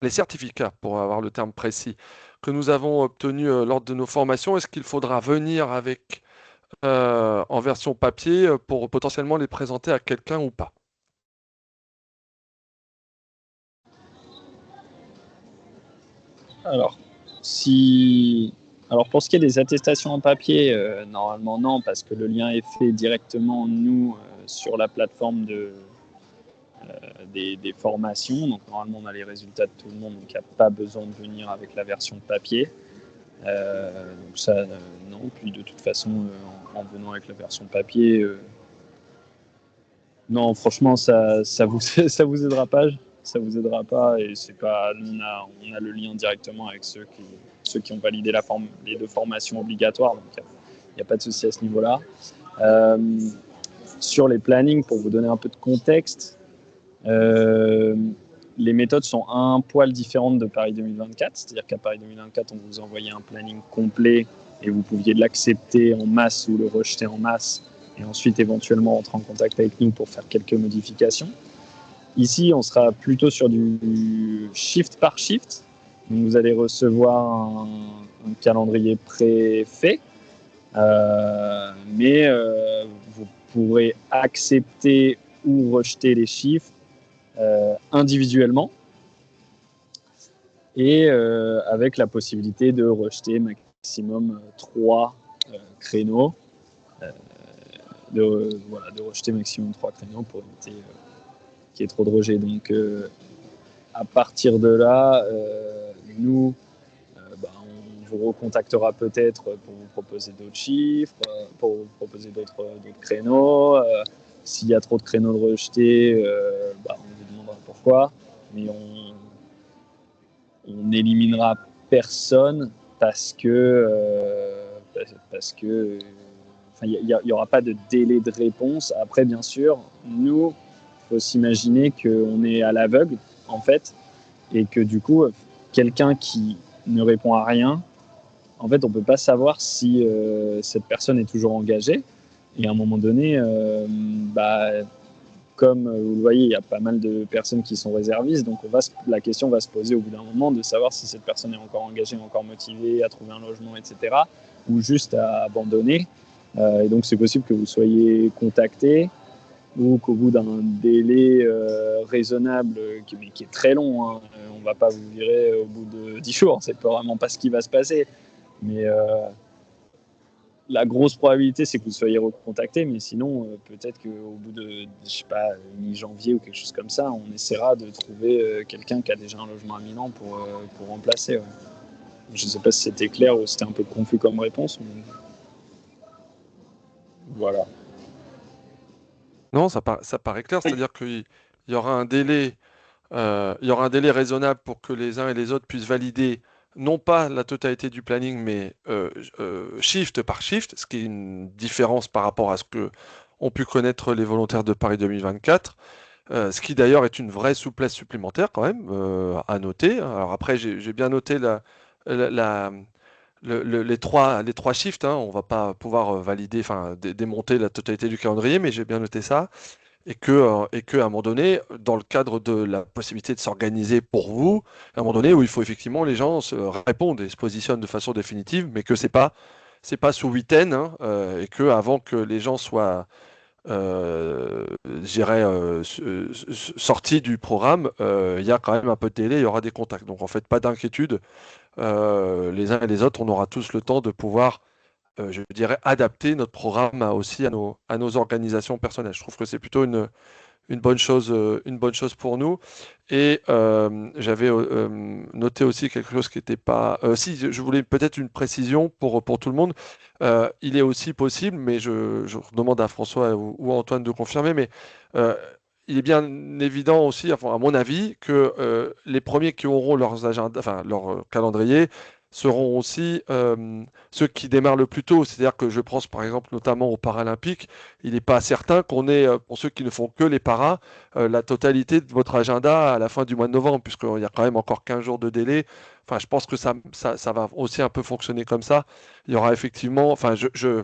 les certificats pour avoir le terme précis, que nous avons obtenus lors de nos formations. Est-ce qu'il faudra venir avec en version papier pour potentiellement les présenter à quelqu'un ou pas? Alors, pour ce qui est des attestations en papier, normalement non, parce que le lien est fait directement, nous, sur la plateforme des formations. Donc, normalement, on a les résultats de tout le monde, donc il n'y a pas besoin de venir avec la version papier. Donc ça, non. Puis de toute façon, en venant avec la version papier, non, franchement, ça vous aidera pas. Ça vous aidera pas et c'est pas. Nous, on a le lien directement avec ceux qui ont validé les 2 formations obligatoires, donc il n'y a pas de souci à ce niveau-là. Sur les plannings, pour vous donner un peu de contexte, les méthodes sont un poil différentes de Paris 2024, c'est-à-dire qu'à Paris 2024, on vous envoyait un planning complet et vous pouviez l'accepter en masse ou le rejeter en masse et ensuite éventuellement entrer en contact avec nous pour faire quelques modifications. Ici, on sera plutôt sur du shift par shift. Donc, vous allez recevoir un calendrier préfet, mais vous pourrez accepter ou rejeter les chiffres individuellement et avec la possibilité de rejeter maximum 3 créneaux. De rejeter maximum 3 créneaux pour éviter qu'il y ait trop de rejets. Donc, à partir de là, nous, on vous recontactera peut-être pour vous proposer d'autres chiffres, pour vous proposer d'autres créneaux. S'il y a trop de créneaux de rejetés, on vous demandera pourquoi. Mais on n'éliminera personne parce que il n'y aura pas de délai de réponse. Après, bien sûr, nous, il faut s'imaginer qu'on est à l'aveugle, en fait, et que du coup, quelqu'un qui ne répond à rien, en fait, on ne peut pas savoir si cette personne est toujours engagée. Et à un moment donné, comme vous le voyez, il y a pas mal de personnes qui sont réservistes, donc la question va se poser au bout d'un moment de savoir si cette personne est encore engagée, encore motivée à trouver un logement, etc., ou juste à abandonner. Et donc c'est possible que vous soyez contacté ou qu'au bout d'un délai raisonnable, mais qui est très long, hein, on ne va pas vous virer au bout de 10 jours, c'est vraiment pas ce qui va se passer. Mais la grosse probabilité, c'est que vous soyez recontacté, mais sinon, peut-être qu'au bout de, je sais pas, mi-janvier ou quelque chose comme ça, on essaiera de trouver quelqu'un qui a déjà un logement à Milan pour remplacer. Ouais. Je ne sais pas si c'était clair ou si c'était un peu confus comme réponse, mais voilà. Non, ça paraît clair, c'est-à-dire qu'il y aura un délai, raisonnable pour que les uns et les autres puissent valider non pas la totalité du planning, mais shift par shift, ce qui est une différence par rapport à ce que ont pu connaître les volontaires de Paris 2024. Ce qui d'ailleurs est une vraie souplesse supplémentaire quand même à noter. Alors après, j'ai bien noté la- la- les trois shifts. Hein. On va pas pouvoir valider, enfin démonter la totalité du calendrier, mais j'ai bien noté ça. Et que à un moment donné, dans le cadre de la possibilité de s'organiser pour vous, à un moment donné où il faut effectivement les gens se répondent et se positionnent de façon définitive, mais que c'est pas sous huitaine, hein, et que avant que les gens soient je dirais, sorti du programme, il y a quand même un peu de délai, il y aura des contacts. Donc en fait, pas d'inquiétude. Les uns et les autres, on aura tous le temps de pouvoir, je dirais, adapter notre programme aussi à nos organisations personnelles. Je trouve que c'est plutôt une bonne chose pour nous. Et j'avais noté aussi quelque chose qui n'était pas. Si, je voulais peut-être une précision pour tout le monde. Il est aussi possible, mais je demande à François ou à Antoine de confirmer, mais euh, il est bien évident aussi, enfin, à mon avis, que les premiers qui auront leurs agendas, enfin, leur calendrier seront aussi ceux qui démarrent le plus tôt. C'est-à-dire que je pense par exemple notamment aux Paralympiques, il n'est pas certain qu'on ait, pour ceux qui ne font que les paras, la totalité de votre agenda à la fin du mois de novembre, puisqu'il y a quand même encore 15 jours de délai. Enfin, je pense que ça va aussi un peu fonctionner comme ça. Il y aura effectivement, enfin, je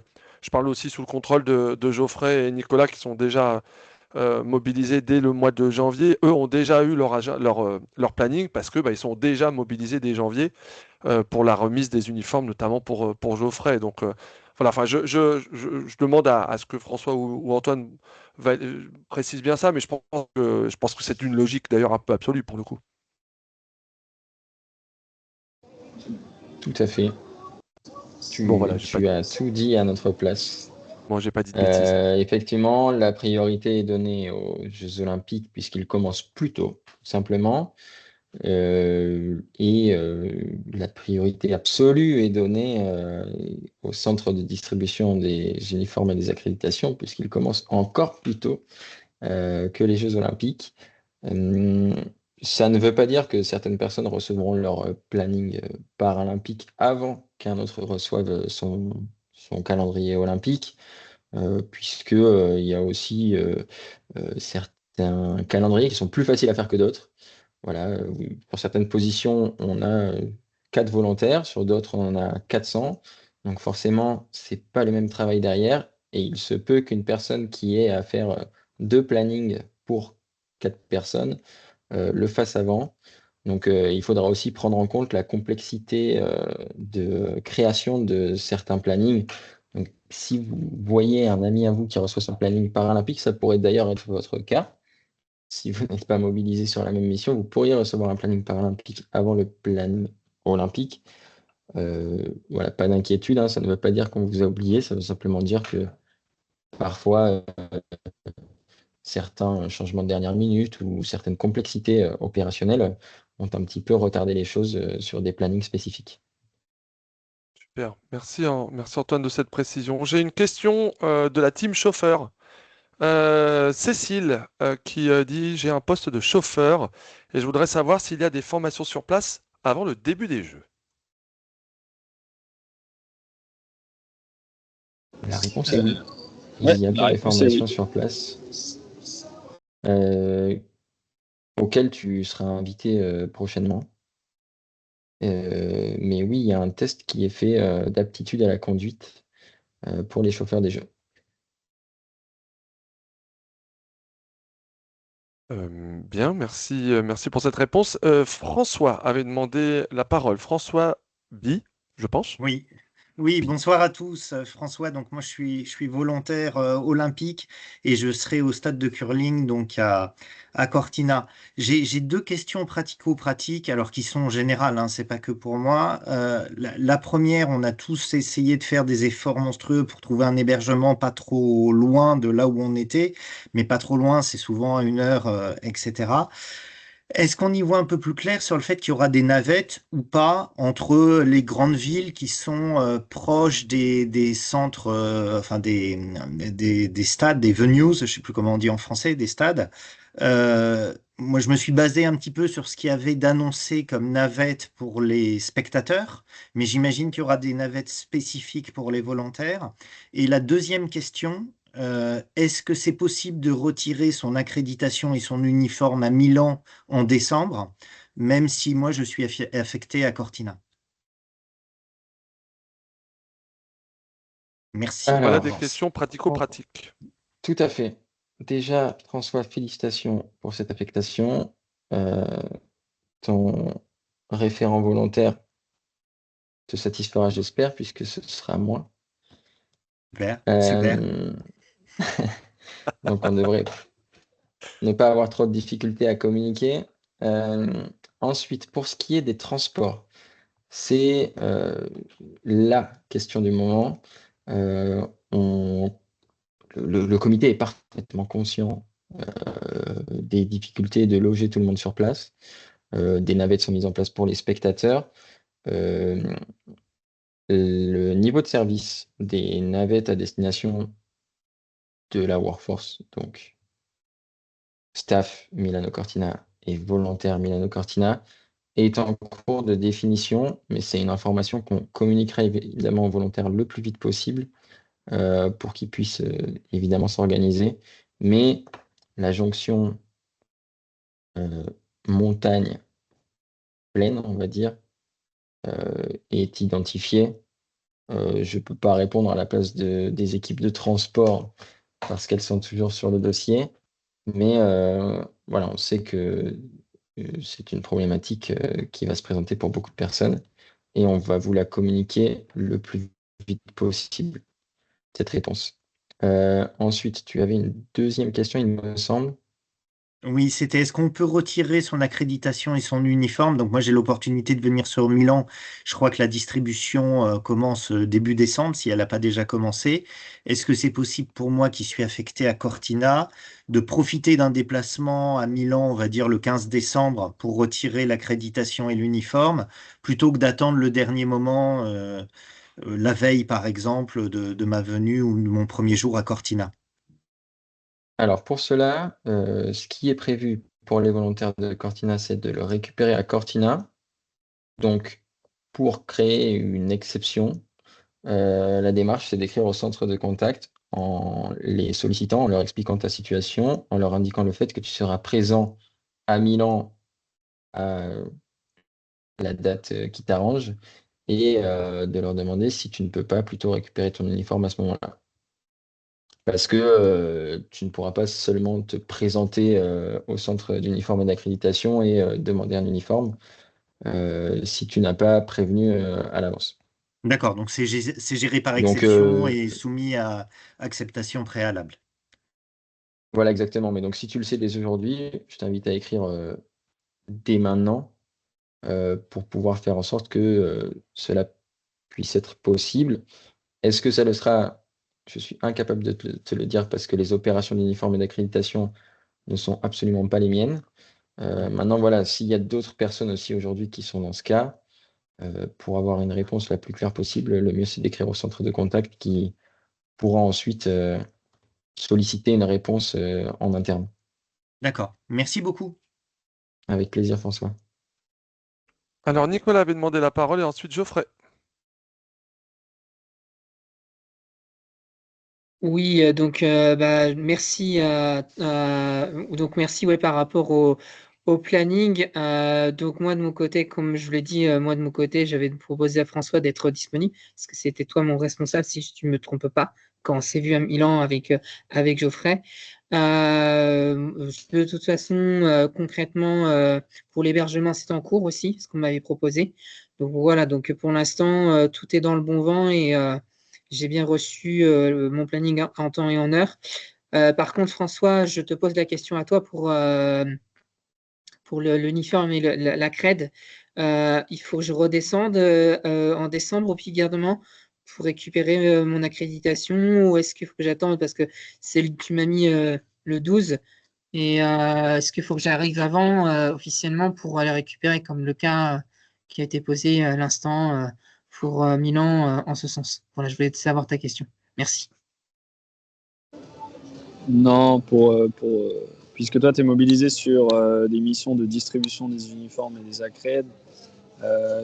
parle aussi sous le contrôle de Geoffrey et Nicolas qui sont déjà mobilisés dès le mois de janvier. Eux ont déjà eu leur planning parce que ils sont déjà mobilisés dès janvier pour la remise des uniformes, notamment pour Geoffrey. Donc voilà, enfin, je demande à ce que François ou Antoine précise bien ça, mais je pense que c'est une logique d'ailleurs un peu absolue pour le coup. Tout à fait. Bon, voilà, Tu as tout dit à notre place. Bon, j'ai pas dit de bêtises. Effectivement, la priorité est donnée aux Jeux Olympiques puisqu'ils commencent plus tôt, tout simplement. La priorité absolue est donnée au centre de distribution des uniformes et des accréditations puisqu'ils commencent encore plus tôt que les Jeux Olympiques. Ça ne veut pas dire que certaines personnes recevront leur planning paralympique avant qu'un autre reçoive son calendrier olympique, puisque il y a aussi certains calendriers qui sont plus faciles à faire que d'autres. Voilà, pour certaines positions, on a 4 volontaires, sur d'autres, on en a 400. Donc forcément, c'est pas le même travail derrière. Et il se peut qu'une personne qui ait à faire 2 plannings pour 4 personnes le fasse avant. Donc il faudra aussi prendre en compte la complexité de création de certains plannings. Donc si vous voyez un ami à vous qui reçoit son planning paralympique, ça pourrait d'ailleurs être votre cas. Si vous n'êtes pas mobilisé sur la même mission, vous pourriez recevoir un planning paralympique avant le planning olympique. Voilà, pas d'inquiétude, hein, ça ne veut pas dire qu'on vous a oublié, ça veut simplement dire que parfois certains changements de dernière minute ou certaines complexités opérationnelles ont un petit peu retardé les choses sur des plannings spécifiques. Super. Merci, merci Antoine de cette précision. J'ai une question de la team chauffeur. Cécile qui dit j'ai un poste de chauffeur et je voudrais savoir s'il y a des formations sur place avant le début des Jeux. La réponse est oui. Ouais, Il y a la bien des réponse est formations oui. sur place auxquelles tu seras invité prochainement. Mais oui, il y a un test qui est fait d'aptitude à la conduite pour les chauffeurs des jeux. Bien, merci pour cette réponse. François avait demandé la parole. François Bi, je pense. Oui, oui, bonsoir à tous. François, donc moi je suis volontaire olympique et je serai au stade de curling donc à Cortina. J'ai deux questions pratico-pratiques, alors qui sont générales, hein, c'est pas que pour moi. La première, on a tous essayé de faire des efforts monstrueux pour trouver un hébergement pas trop loin de là où on était, mais pas trop loin, c'est souvent à 1 heure, etc. Est-ce qu'on y voit un peu plus clair sur le fait qu'il y aura des navettes ou pas entre les grandes villes qui sont proches des centres, enfin des stades, des venues, je sais plus comment on dit en français, des stades. Moi, je me suis basé un petit peu sur ce qu'il y avait d'annoncé comme navettes pour les spectateurs, mais j'imagine qu'il y aura des navettes spécifiques pour les volontaires. Et la deuxième question, est-ce que c'est possible de retirer son accréditation et son uniforme à Milan en décembre, même si moi je suis affecté à Cortina? Merci. Voilà Alors, des questions pratico-pratiques. tout à fait. Déjà, François, félicitations pour cette affectation. Ton référent volontaire te satisfera, j'espère, puisque ce sera moi. Super, super. Donc, on devrait ne pas avoir trop de difficultés à communiquer. Ensuite, pour ce qui est des transports, c'est la question du moment. Le comité est parfaitement conscient des difficultés de loger tout le monde sur place. Des navettes sont mises en place pour les spectateurs. Euh, le niveau de service des navettes à destination de la workforce, donc staff Milano Cortina et volontaire Milano Cortina, est en cours de définition, mais c'est une information qu'on communiquera évidemment aux volontaires le plus vite possible pour qu'ils puissent évidemment s'organiser. Mais la jonction montagne pleine, on va dire, est identifiée. Je ne peux pas répondre à la place des équipes de transport parce qu'elles sont toujours sur le dossier. Mais voilà, on sait que c'est une problématique qui va se présenter pour beaucoup de personnes et on va vous la communiquer le plus vite possible, cette réponse. Ensuite, tu avais une deuxième question, il me semble. Oui, c'était est-ce qu'on peut retirer son accréditation et son uniforme? Donc moi j'ai l'opportunité de venir sur Milan. Je crois que la distribution commence début décembre, si elle n'a pas déjà commencé. Est-ce que c'est possible pour moi qui suis affecté à Cortina de profiter d'un déplacement à Milan, on va dire le 15 décembre, pour retirer l'accréditation et l'uniforme, plutôt que d'attendre le dernier moment, la veille par exemple, de ma venue ou de mon premier jour à Cortina? Alors pour cela, ce qui est prévu pour les volontaires de Cortina, c'est de le récupérer à Cortina. Donc pour créer une exception, la démarche, c'est d'écrire au centre de contact en les sollicitant, en leur expliquant ta situation, en leur indiquant le fait que tu seras présent à Milan à la date qui t'arrange et de leur demander si tu ne peux pas plutôt récupérer ton uniforme à ce moment-là. Parce que tu ne pourras pas seulement te présenter au centre d'uniforme et d'accréditation et demander un uniforme si tu n'as pas prévenu à l'avance. D'accord, donc c'est géré par Donc exception et soumis à acceptation préalable. voilà exactement. Mais donc si tu le sais dès aujourd'hui, je t'invite à écrire dès maintenant pour pouvoir faire en sorte que cela puisse être possible. Est-ce que ça le sera? Je suis incapable de te le dire parce que les opérations d'uniforme et d'accréditation ne sont absolument pas les miennes. Maintenant, voilà, s'il y a d'autres personnes aussi aujourd'hui qui sont dans ce cas, pour avoir une réponse la plus claire possible, le mieux c'est d'écrire au centre de contact qui pourra ensuite solliciter une réponse en interne. D'accord, merci beaucoup. Avec plaisir, François. Alors, Nicolas avait demandé la parole et ensuite Geoffrey. Oui, merci. Donc merci ouais, par rapport au planning. Donc moi de mon côté, comme je vous l'ai dit, moi de mon côté, j'avais proposé à François d'être disponible parce que c'était toi mon responsable, si je ne me trompe pas, quand on s'est vu à Milan avec Geoffrey. De toute façon, concrètement, pour l'hébergement, c'est en cours aussi, ce qu'on m'avait proposé. Donc voilà, donc pour l'instant, tout est dans le bon vent et j'ai bien reçu mon planning en temps et en heure. Par contre, François, je te pose la question à toi pour l'uniforme et la crède. Il faut que je redescende en décembre au pied gardement pour récupérer mon accréditation ou est-ce qu'il faut que j'attende parce que tu m'as mis le 12 et est-ce qu'il faut que j'arrive avant officiellement pour aller récupérer comme le cas qui a été posé à l'instant pour Milan en ce sens. Voilà, je voulais savoir ta question. Merci. Non, puisque toi, tu es mobilisé sur des missions de distribution des uniformes et des accrèdes,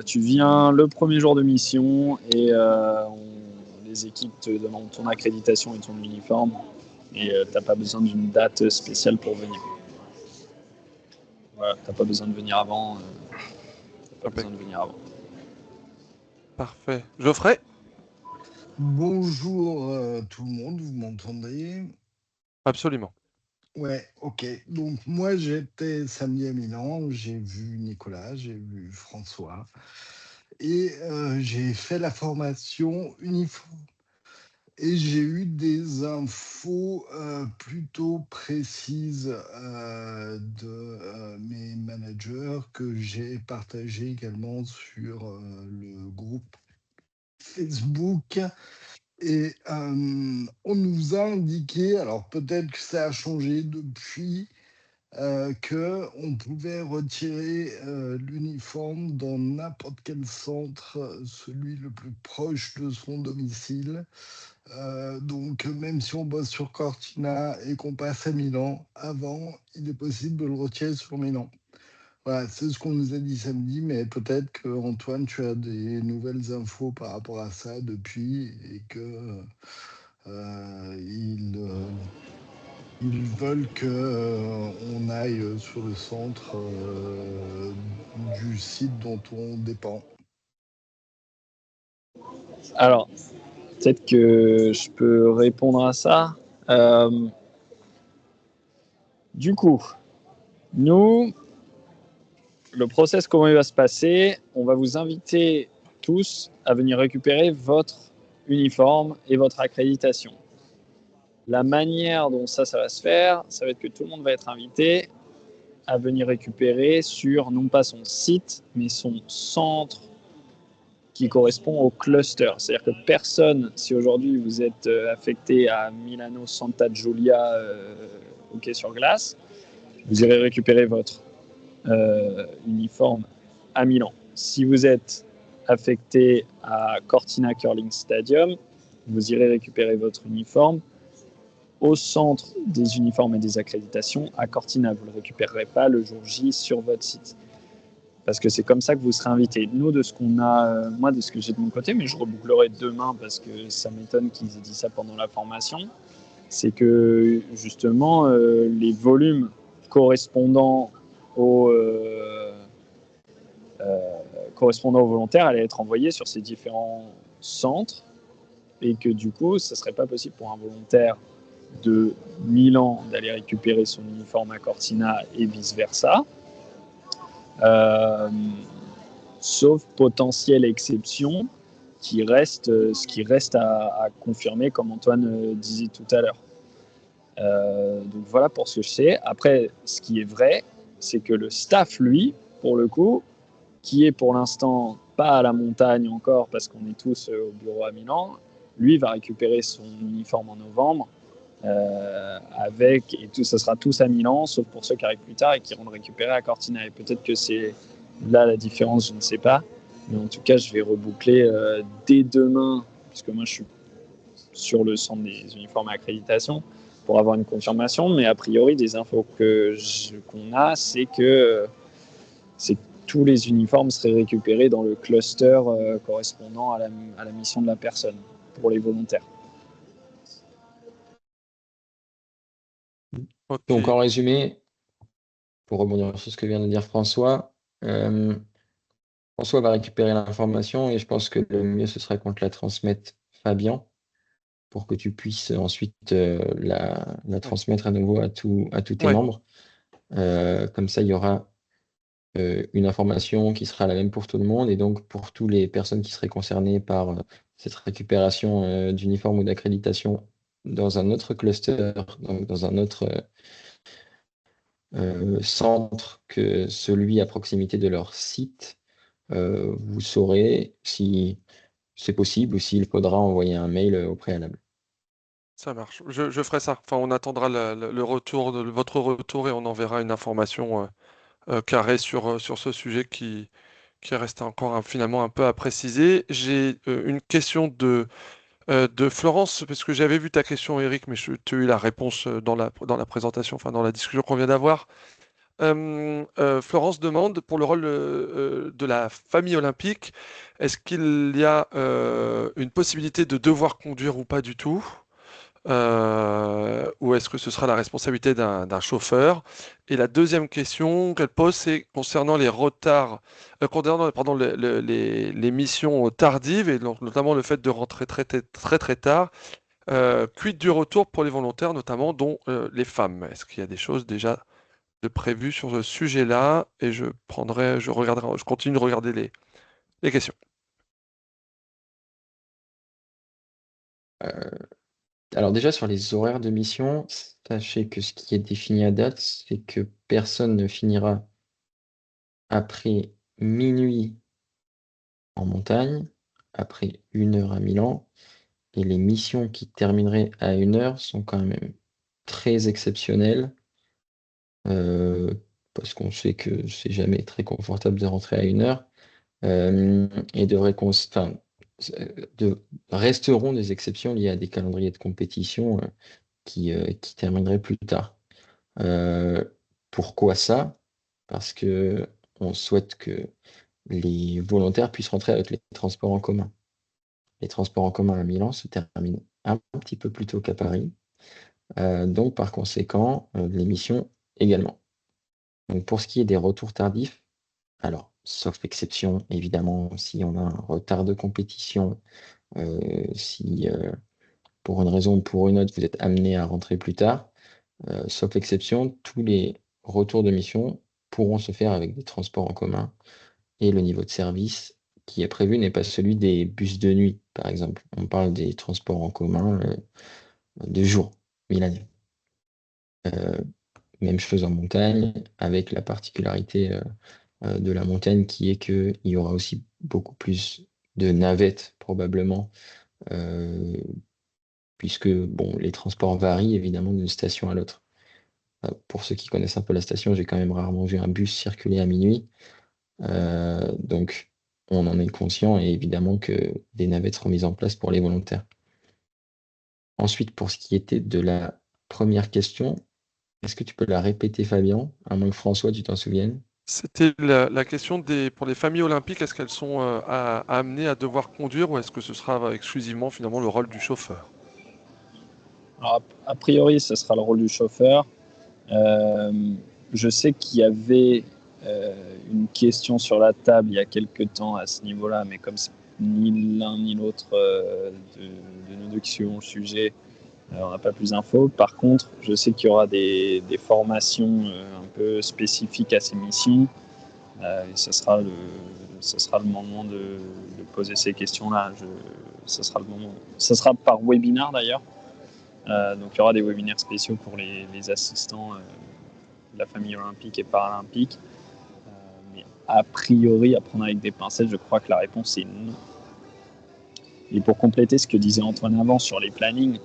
tu viens le premier jour de mission et les équipes te demandent ton accréditation et ton uniforme et tu n'as pas besoin d'une date spéciale pour venir. Voilà, tu n'as pas besoin de venir avant. Parfait. Geoffrey? Bonjour tout le monde, vous m'entendez? Absolument. Ouais, ok. Donc moi j'étais samedi à Milan, j'ai vu Nicolas, j'ai vu François et j'ai fait la formation uniforme. Et j'ai eu des infos plutôt précises de mes managers que j'ai partagées également sur le groupe Facebook. Et on nous a indiqué, alors peut-être que ça a changé depuis, qu'on pouvait retirer l'uniforme dans n'importe quel centre, celui le plus proche de son domicile. Donc même si on bosse sur Cortina et qu'on passe à Milan, avant, il est possible de le retirer sur Milan. Voilà, c'est ce qu'on nous a dit samedi, mais peut-être que Antoine, tu as des nouvelles infos par rapport à ça depuis et que ils veulent qu'on aille sur le centre du site dont on dépend. Alors, peut-être que je peux répondre à ça. Du coup, nous, le process, comment il va se passer? On va vous inviter tous à venir récupérer votre uniforme et votre accréditation. La manière dont ça va se faire, ça va être que tout le monde va être invité à venir récupérer sur non pas son site, mais son centre qui correspond au cluster. C'est-à-dire que personne, si aujourd'hui vous êtes affecté à Milano Santa Giulia, hockey sur glace, vous irez récupérer votre uniforme à Milan. Si vous êtes affecté à Cortina Curling Stadium, vous irez récupérer votre uniforme au centre des uniformes et des accréditations à Cortina. Vous ne le récupérerez pas le jour J sur votre site. Parce que c'est comme ça que vous serez invité. Nous, de ce qu'on a, moi, de ce que j'ai de mon côté, mais je rebouclerai demain parce que ça m'étonne qu'ils aient dit ça pendant la formation, c'est que justement, les volumes correspondant aux volontaires allaient être envoyés sur ces différents centres et que du coup, ça ne serait pas possible pour un volontaire de Milan d'aller récupérer son uniforme à Cortina et vice-versa. Sauf potentielle exception ce qui reste à confirmer, comme Antoine disait tout à l'heure. Donc voilà pour ce que je sais. Après, ce qui est vrai, c'est que le staff, lui, pour le coup, qui est pour l'instant pas à la montagne encore parce qu'on est tous au bureau à Milan, lui va récupérer son uniforme en novembre et tout, ça sera tous à Milan, sauf pour ceux qui arrivent plus tard et qui iront le récupérer à Cortina. Et peut-être que c'est là la différence, je ne sais pas. Mais en tout cas, je vais reboucler dès demain, puisque moi je suis sur le centre des uniformes à accréditation, pour avoir une confirmation. Mais a priori, des infos qu'on a, c'est que tous les uniformes seraient récupérés dans le cluster correspondant à la mission de la personne, pour les volontaires. Ok. Donc, en résumé, pour rebondir sur ce que vient de dire François, François va récupérer l'information et je pense que le mieux, ce serait qu'on te la transmette, Fabien, pour que tu puisses ensuite la transmettre à nouveau à tous tes Ouais. membres. Comme ça, il y aura une information qui sera la même pour tout le monde et donc pour toutes les personnes qui seraient concernées par cette récupération d'uniforme ou d'accréditation dans un autre cluster, donc dans un autre centre que celui à proximité de leur site, vous saurez si c'est possible ou s'il faudra envoyer un mail au préalable. Ça marche. Je ferai ça. Enfin, on attendra le retour votre retour et on enverra une information carrée sur ce sujet qui reste encore finalement un peu à préciser. J'ai une question de Florence, parce que j'avais vu ta question, Eric, mais tu as eu la réponse dans la présentation, enfin dans la discussion qu'on vient d'avoir. Florence demande pour le rôle de la famille olympique, est-ce qu'il y a une possibilité de devoir conduire ou pas du tout? Ou est-ce que ce sera la responsabilité d'un chauffeur? Et la deuxième question qu'elle pose, c'est concernant les retards, concernant, pardon, les missions tardives et notamment le fait de rentrer très, très, très, très tard. Quid du retour pour les volontaires, notamment, dont les femmes? Est-ce qu'il y a des choses déjà de prévues sur ce sujet-là? Et je continue de regarder les questions. Alors déjà sur les horaires de mission, sachez que ce qui est défini à date, c'est que personne ne finira après minuit en montagne, après 1 heure à Milan, et les missions qui termineraient à 1 heure sont quand même très exceptionnelles, parce qu'on sait que c'est jamais très confortable de rentrer à 1 heure, et resteront des exceptions liées à des calendriers de compétition qui termineraient plus tard. Pourquoi ça? Parce que on souhaite que les volontaires puissent rentrer avec les transports en commun. Les transports en commun à Milan se terminent un petit peu plus tôt qu'à Paris. Donc, par conséquent, les missions également. Donc, pour ce qui est des retours tardifs, alors, sauf exception, évidemment, si on a un retard de compétition, si pour une raison ou pour une autre, vous êtes amené à rentrer plus tard, sauf exception, tous les retours de mission pourront se faire avec des transports en commun et le niveau de service qui est prévu n'est pas celui des bus de nuit, par exemple. On parle des transports en commun de jour, milanais. Même chose en montagne, avec la particularité de la montagne qui est qu'il y aura aussi beaucoup plus de navettes probablement, puisque bon, les transports varient évidemment d'une station à l'autre. Pour ceux qui connaissent un peu la station, j'ai quand même rarement vu un bus circuler à minuit. Donc, on en est conscient et évidemment que des navettes seront mises en place pour les volontaires. Ensuite, pour ce qui était de la première question, est-ce que tu peux la répéter, Fabien, à moins que François, tu t'en souviennes? C'était la question pour les familles olympiques, est-ce qu'elles sont amenées à devoir conduire ou est-ce que ce sera exclusivement finalement le rôle du chauffeur? Alors, a priori, ce sera le rôle du chauffeur. Je sais qu'il y avait une question sur la table il y a quelques temps à ce niveau-là, mais comme c'est ni l'un ni l'autre de nous deux qui suivons le sujet, on n'a pas plus d'infos. Par contre, je sais qu'il y aura des formations un peu spécifiques à ces missions. Et ce sera le moment de poser ces questions-là. Ce sera le moment. Ce sera par webinar d'ailleurs. Donc il y aura des webinaires spéciaux pour les assistants de la famille olympique et paralympique. Mais a priori, à prendre avec des pincettes, je crois que la réponse est non. Et pour compléter ce que disait Antoine avant sur les plannings,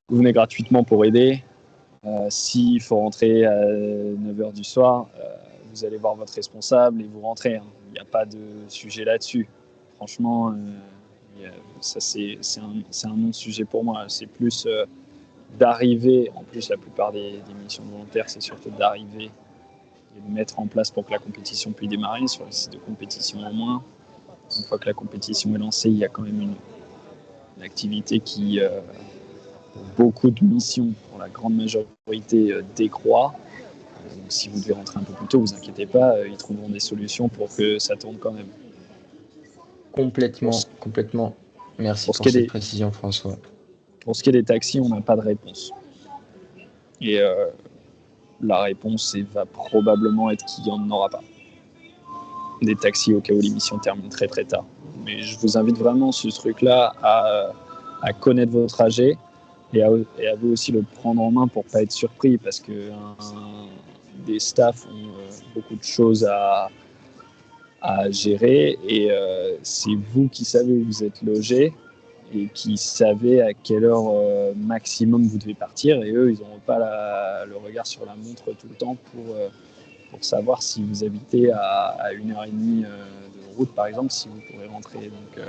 vous venez gratuitement pour aider. S'il faut rentrer à 9h du soir, vous allez voir votre responsable et vous rentrez. Il n'y a pas de sujet là-dessus. Franchement, ça c'est un non-sujet pour moi. C'est plus d'arriver, en plus la plupart des missions volontaires, c'est surtout d'arriver et de mettre en place pour que la compétition puisse démarrer sur le site de compétition en moins. Une fois que la compétition est lancée, il y a quand même une activité qui beaucoup de missions, pour la grande majorité, décroît. Donc, si vous devez rentrer un peu plus tôt, vous inquiétez pas, ils trouveront des solutions pour que ça tourne quand même. Complètement, complètement. Merci pour ce pour qui est cette des, précision, François. pour ce qui est des taxis, on n'a pas de réponse. Et la réponse va probablement être qu'il n'y en aura pas. Des taxis au cas où l'émission termine très très tard. Mais je vous invite vraiment ce truc-là à connaître vos trajets et à vous aussi le prendre en main pour ne pas être surpris parce que des staffs ont beaucoup de choses à gérer et c'est vous qui savez où vous êtes logé et qui savez à quelle heure maximum vous devez partir et eux ils n'auront pas le regard sur la montre tout le temps pour savoir si vous habitez à 1h30 de route par exemple, si vous pourrez rentrer. Donc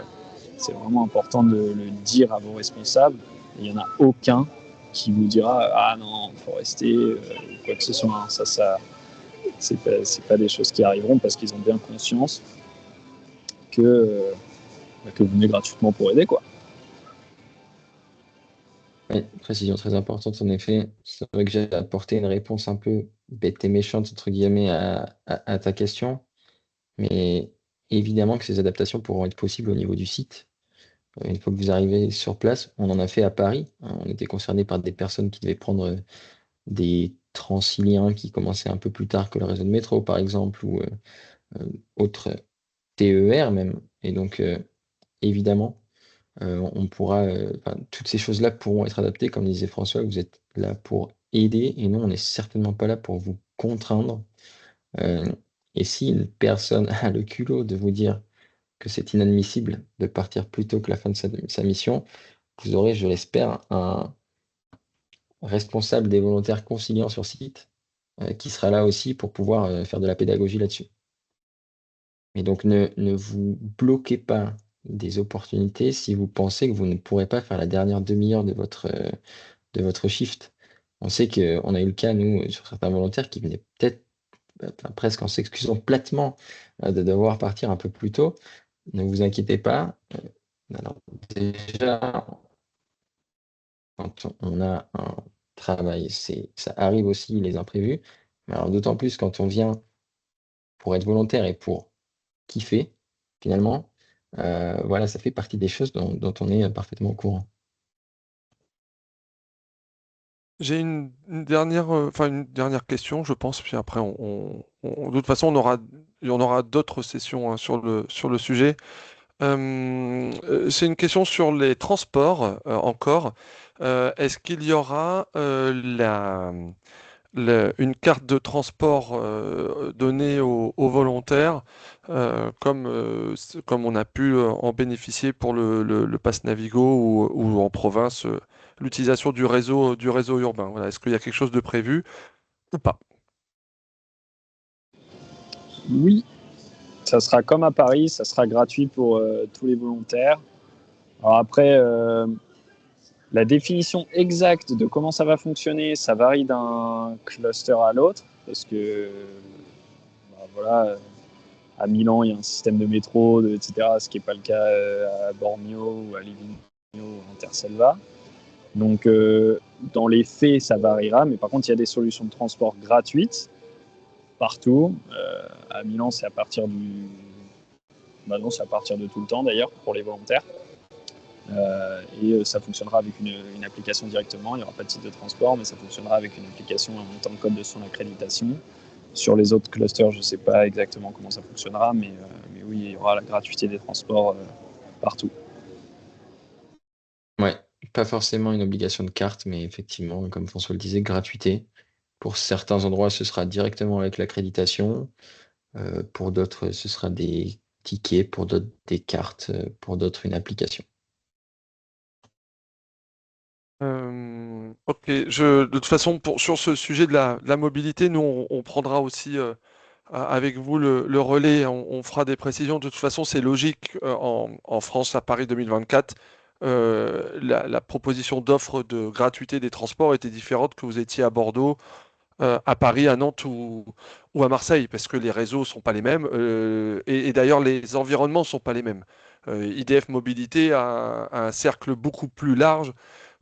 c'est vraiment important de le dire à vos responsables. Il n'y en a aucun qui vous dira ah non, il faut rester ou quoi que ce soit. Ça c'est pas des choses qui arriveront parce qu'ils ont bien conscience que vous venez gratuitement pour aider quoi. Oui, précision très importante en effet. C'est vrai que j'ai apporté une réponse un peu bête et méchante entre guillemets à ta question, mais évidemment que ces adaptations pourront être possibles au niveau du site. Une fois que vous arrivez sur place, on en a fait à Paris. On était concerné par des personnes qui devaient prendre des Transiliens qui commençaient un peu plus tard que le réseau de métro, par exemple, ou autres TER même. Et donc, évidemment, on pourra, toutes ces choses-là pourront être adaptées, comme disait François, vous êtes là pour aider, et nous, on n'est certainement pas là pour vous contraindre. Et si une personne a le culot de vous dire que c'est inadmissible de partir plus tôt que la fin de sa mission, vous aurez, je l'espère, un responsable des volontaires conciliants sur site qui sera là aussi pour pouvoir faire de la pédagogie là-dessus. Et donc, ne vous bloquez pas des opportunités si vous pensez que vous ne pourrez pas faire la dernière demi-heure de votre shift. On sait qu'on a eu le cas, nous, sur certains volontaires qui venaient peut-être presque en s'excusant platement de devoir partir un peu plus tôt. Ne vous inquiétez pas. Alors, déjà, quand on a un travail, ça arrive aussi les imprévus. Mais alors, d'autant plus quand on vient pour être volontaire et pour kiffer, finalement, voilà, ça fait partie des choses dont on est parfaitement au courant. J'ai une dernière question, je pense, puis après, de toute façon, il y en aura d'autres sessions hein, sur le sujet. C'est une question sur les transports encore. Est-ce qu'il y aura une carte de transport donnée aux volontaires, comme on a pu en bénéficier pour le Pass Navigo ou en province, l'utilisation du réseau urbain. Voilà. Est-ce qu'il y a quelque chose de prévu ou pas? Oui, ça sera comme à Paris, ça sera gratuit pour tous les volontaires. Alors après, la définition exacte de comment ça va fonctionner, ça varie d'un cluster à l'autre, parce que voilà, à Milan, il y a un système de métro, etc., ce qui n'est pas le cas à Bormio ou à Livigno ou à Interselva. Donc, dans les faits, ça variera, mais par contre, il y a des solutions de transport gratuites partout. À Milan, c'est à partir c'est à partir de tout le temps d'ailleurs pour les volontaires. Et ça fonctionnera avec une application directement. Il n'y aura pas de site de transport, mais ça fonctionnera avec une application en montant le code de son accréditation. Sur les autres clusters, je ne sais pas exactement comment ça fonctionnera, mais oui, il y aura la gratuité des transports partout. Ouais, pas forcément une obligation de carte, mais effectivement, comme François le disait, gratuité. Pour certains endroits, ce sera directement avec l'accréditation. Pour d'autres, ce sera des tickets, pour d'autres, des cartes, pour d'autres, une application. Ok, de toute façon, sur ce sujet de la mobilité, nous, on prendra aussi avec vous le relais, on fera des précisions. De toute façon, c'est logique en France, à Paris 2024, la proposition d'offre de gratuité des transports était différente que vous étiez à Bordeaux, à Paris, à Nantes ou à Marseille, parce que les réseaux sont pas les mêmes, et d'ailleurs les environnements sont pas les mêmes. IDF Mobilité a un cercle beaucoup plus large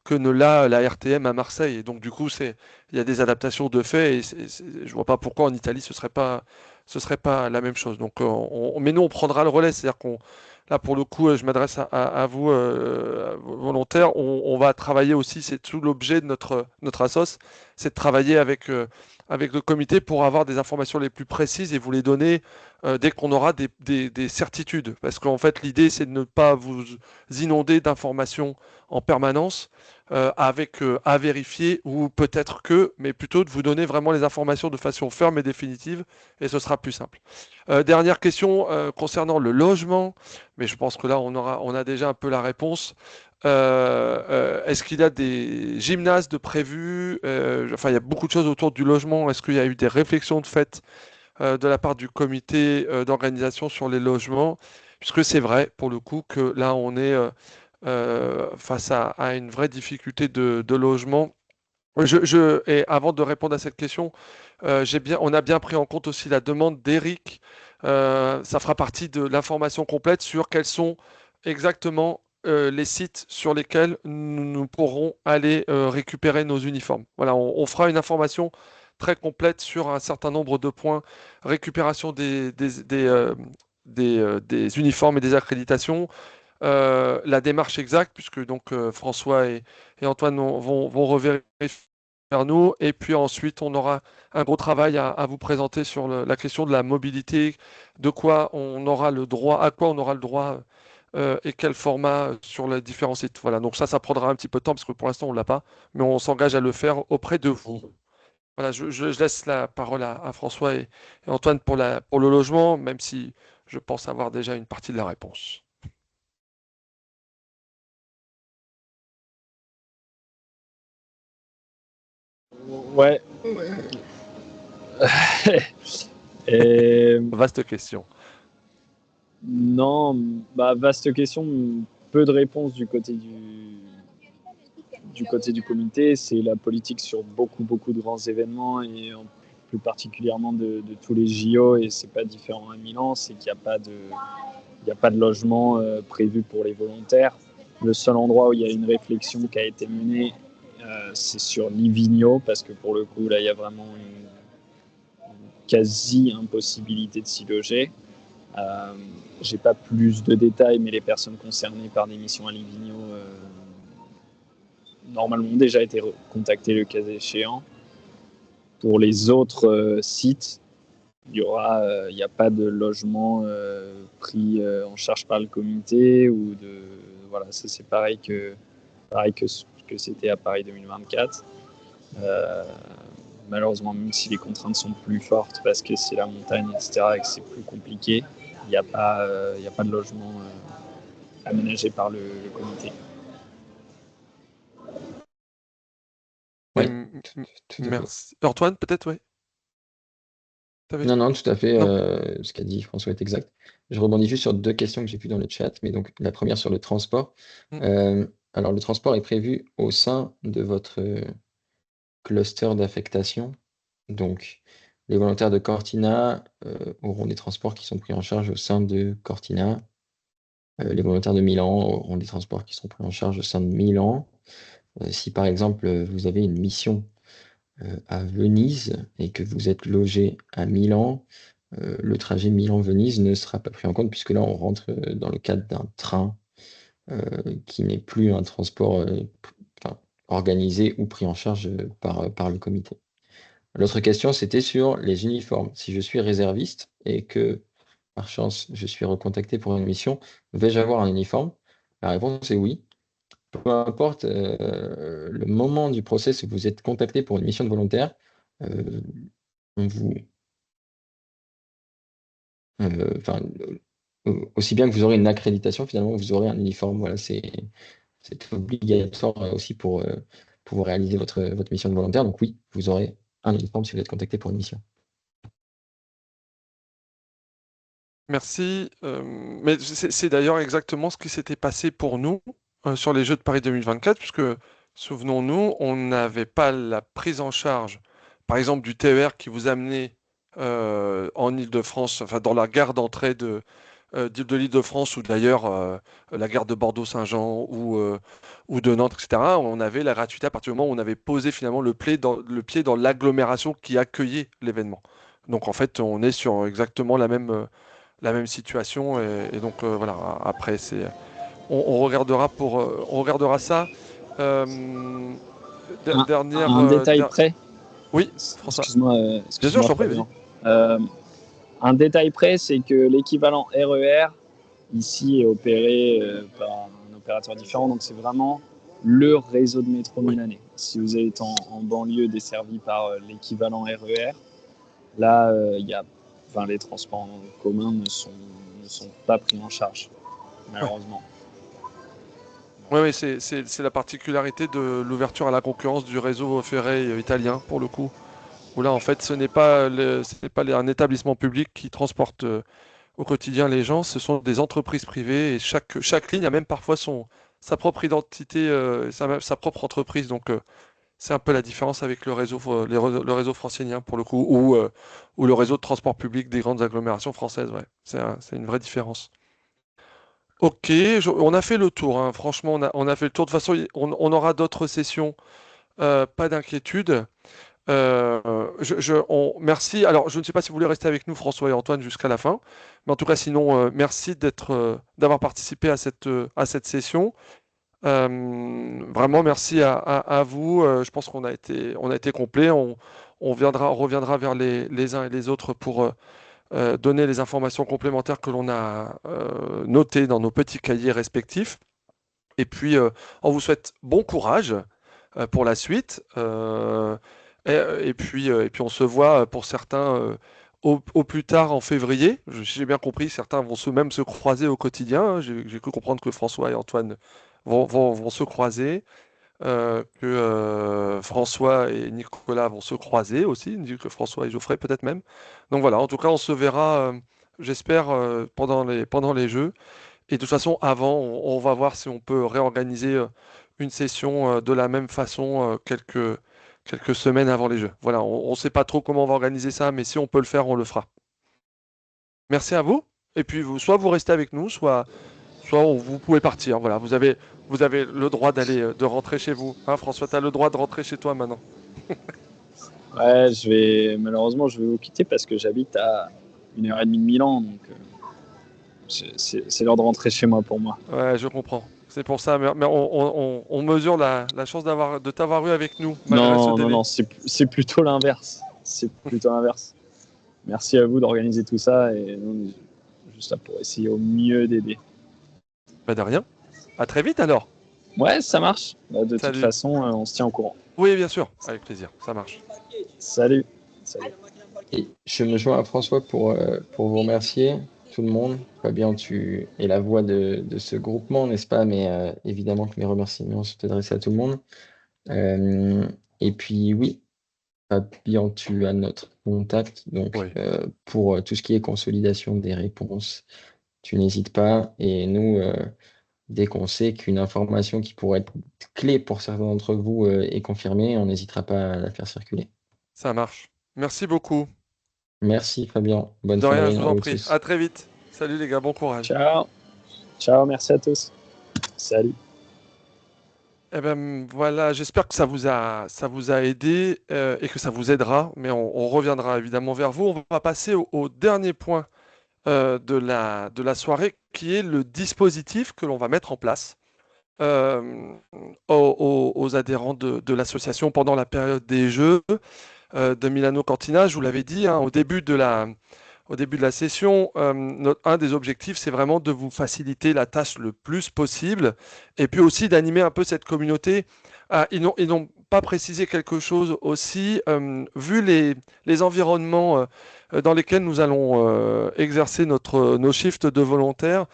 que ne l'a la RTM à Marseille. Et donc, du coup, il y a des adaptations de fait et je vois pas pourquoi en Italie ce serait pas la même chose. Donc, mais nous, on prendra le relais. C'est-à-dire là, pour le coup, je m'adresse à vous, volontaires. On va travailler aussi, c'est tout l'objet de notre assos, c'est de travailler avec le comité pour avoir des informations les plus précises et vous les donner dès qu'on aura des certitudes. Parce qu'en fait, l'idée, c'est de ne pas vous inonder d'informations en permanence avec à vérifier ou peut-être mais plutôt de vous donner vraiment les informations de façon ferme et définitive et ce sera plus simple. Dernière question concernant le logement, mais je pense que là, on a déjà un peu la réponse. Est-ce qu'il y a des gymnases de prévus? Enfin, il y a beaucoup de choses autour du logement. Est-ce qu'il y a eu des réflexions de fait de la part du comité d'organisation sur les logements? Puisque c'est vrai, pour le coup, que là, on est face à une vraie difficulté de logement. Et avant de répondre à cette question, on a bien pris en compte aussi la demande d'Eric. Ça fera partie de l'information complète sur quels sont exactement les sites sur lesquels nous pourrons aller récupérer nos uniformes. Voilà, on fera une information très complète sur un certain nombre de points, récupération des uniformes et des accréditations, la démarche exacte, puisque donc François et Antoine vont revérifier vers nous, et puis ensuite on aura un gros travail à vous présenter sur la question de la mobilité, de quoi on aura le droit, à quoi on aura le droit et quel format sur les différents sites. Voilà, donc ça prendra un petit peu de temps parce que pour l'instant on ne l'a pas, mais on s'engage à le faire auprès de vous. Voilà, je laisse la parole à François et Antoine pour le logement, même si je pense avoir déjà une partie de la réponse. Ouais. Et Vaste question. non, vaste question, peu de réponses du côté du comité. C'est la politique sur beaucoup de grands événements et plus particulièrement de tous les JO, et c'est pas différent à Milan, c'est qu'il n'y a pas de logement prévu pour les volontaires. Le seul endroit où il y a une réflexion qui a été menée, c'est sur Livigno, parce que pour le coup, là, il y a vraiment une quasi-impossibilité de s'y loger. J'ai pas plus de détails, mais les personnes concernées par des missions à Livigno normalement ont déjà été contactées le cas échéant. Pour les autres sites, il n'y a pas de logement pris en charge par le comité voilà, ça c'est pareil que c'était à Paris 2024. Malheureusement, même si les contraintes sont plus fortes parce que c'est la montagne, etc., et que c'est plus compliqué, il n'y a pas de logement aménagé par le comité. Oui, merci. Antoine, peut-être, oui. Non, tout à fait. Ce qu'a dit François est exact. Je rebondis juste sur 2 questions que j'ai vues dans le chat. Mais donc, la première sur le transport. Alors, le transport est prévu au sein de votre cluster d'affectation. Donc, les volontaires de Cortina auront des transports qui sont pris en charge au sein de Cortina. Les volontaires de Milan auront des transports qui sont pris en charge au sein de Milan. Si par exemple, vous avez une mission à Venise et que vous êtes logé à Milan, le trajet Milan-Venise ne sera pas pris en compte puisque là, on rentre dans le cadre d'un train qui n'est plus un transport organisé ou pris en charge par le comité. L'autre question, c'était sur les uniformes. Si je suis réserviste et que, par chance, je suis recontacté pour une mission, vais-je avoir un uniforme? La réponse est oui. Peu importe le moment du process où vous êtes contacté pour une mission de volontaire, aussi bien que vous aurez une accréditation, finalement, vous aurez un uniforme. Voilà, c'est obligatoire aussi pour pouvoir réaliser votre mission de volontaire. Donc oui, vous aurez un uniforme si vous êtes contacté pour une mission. Merci. Mais c'est d'ailleurs exactement ce qui s'était passé pour nous sur les Jeux de Paris 2024, puisque, souvenons-nous, on n'avait pas la prise en charge, par exemple, du TER qui vous amenait en Île-de-France, enfin dans la gare d'entrée de l'Île-de-France ou d'ailleurs la gare de Bordeaux-Saint-Jean ou de Nantes, etc., on avait la gratuité à partir du moment où on avait posé finalement le pied dans l'agglomération qui accueillait l'événement. Donc en fait, on est sur exactement la même situation et donc voilà, après on regardera ça. Euh, dernière. Un détail près. Oui, François. Excuse-moi, Bien sûr, je t'en prie, Fabien. Un détail près, c'est que l'équivalent RER ici est opéré par un opérateur différent, donc c'est vraiment le réseau de métro milanais. Si vous êtes en banlieue desservi par l'équivalent RER, là, les transports en commun ne sont pas pris en charge, malheureusement. Oui, c'est la particularité de l'ouverture à la concurrence du réseau ferré italien, pour le coup. Où là, en fait, ce n'est pas un établissement public qui transporte au quotidien les gens, ce sont des entreprises privées et chaque ligne a même parfois sa propre identité, sa propre entreprise. Donc, c'est un peu la différence avec le réseau francilien, pour le coup, ou le réseau de transport public des grandes agglomérations françaises. Ouais. C'est une vraie différence. Ok, on a fait le tour, hein. Franchement, on a fait le tour. De toute façon, on aura d'autres sessions, pas d'inquiétude. Merci. Alors, je ne sais pas si vous voulez rester avec nous, François et Antoine, jusqu'à la fin. Mais en tout cas, sinon, merci d'avoir participé à cette session. Vraiment, merci à vous. Je pense qu'on a été complet. On reviendra vers les uns et les autres pour donner les informations complémentaires que l'on a notées dans nos petits cahiers respectifs. Et puis, on vous souhaite bon courage pour la suite. Et puis, on se voit pour certains au plus tard en février. J'ai bien compris, certains vont même se croiser au quotidien, hein. J'ai cru comprendre que François et Antoine vont se croiser, que François et Nicolas vont se croiser aussi, que François et Geoffrey peut-être même. Donc voilà, en tout cas, on se verra, j'espère, pendant les Jeux. Et de toute façon, avant, on va voir si on peut réorganiser une session de la même façon quelques semaines avant les Jeux. Voilà, on ne sait pas trop comment on va organiser ça, mais si on peut le faire, on le fera. Merci à vous. Et puis, soit vous restez avec nous, soit vous pouvez partir. Voilà, vous avez le droit de rentrer chez vous. Hein, François, tu as le droit de rentrer chez toi maintenant. Ouais, malheureusement, je vais vous quitter parce que j'habite à 1h30 de Milan, donc c'est l'heure de rentrer chez moi pour moi. Ouais, je comprends. C'est pour ça, mais on mesure la chance de t'avoir eu avec nous. Non, c'est plutôt l'inverse. C'est plutôt l'inverse. Merci à vous d'organiser tout ça et nous, juste là pour essayer au mieux d'aider. Bah de rien. À très vite alors. Ouais, ça marche. De toute façon, on se tient au courant. Oui, bien sûr. Avec plaisir. Ça marche. Salut. Et je me joins à François pour vous remercier, tout le monde. Fabien, tu es la voix de ce groupement, n'est-ce pas? Mais évidemment que mes remerciements sont adressés à tout le monde. Et puis oui, Fabien, tu as notre contact. Donc Oui. pour tout ce qui est consolidation des réponses, tu n'hésites pas. Et nous, dès qu'on sait qu'une information qui pourrait être clé pour certains d'entre vous est confirmée, on n'hésitera pas à la faire circuler. Ça marche. Merci beaucoup. Merci Fabien. Bonne De rien, soirée je vous à en vous prie. tous. À très vite. Salut les gars, bon courage. Ciao, merci à tous. Salut. Eh ben voilà, j'espère que ça vous a aidé et que ça vous aidera, mais on reviendra évidemment vers vous. On va passer au dernier point de la soirée, qui est le dispositif que l'on va mettre en place aux adhérents de l'association pendant la période des Jeux de Milano Cortina. Je vous l'avais dit, hein, au début de la session, un des objectifs, c'est vraiment de vous faciliter la tâche le plus possible et puis aussi d'animer un peu cette communauté. Ils n'ont pas précisé quelque chose aussi, vu les environnements dans lesquels nous allons exercer nos shifts de volontaires,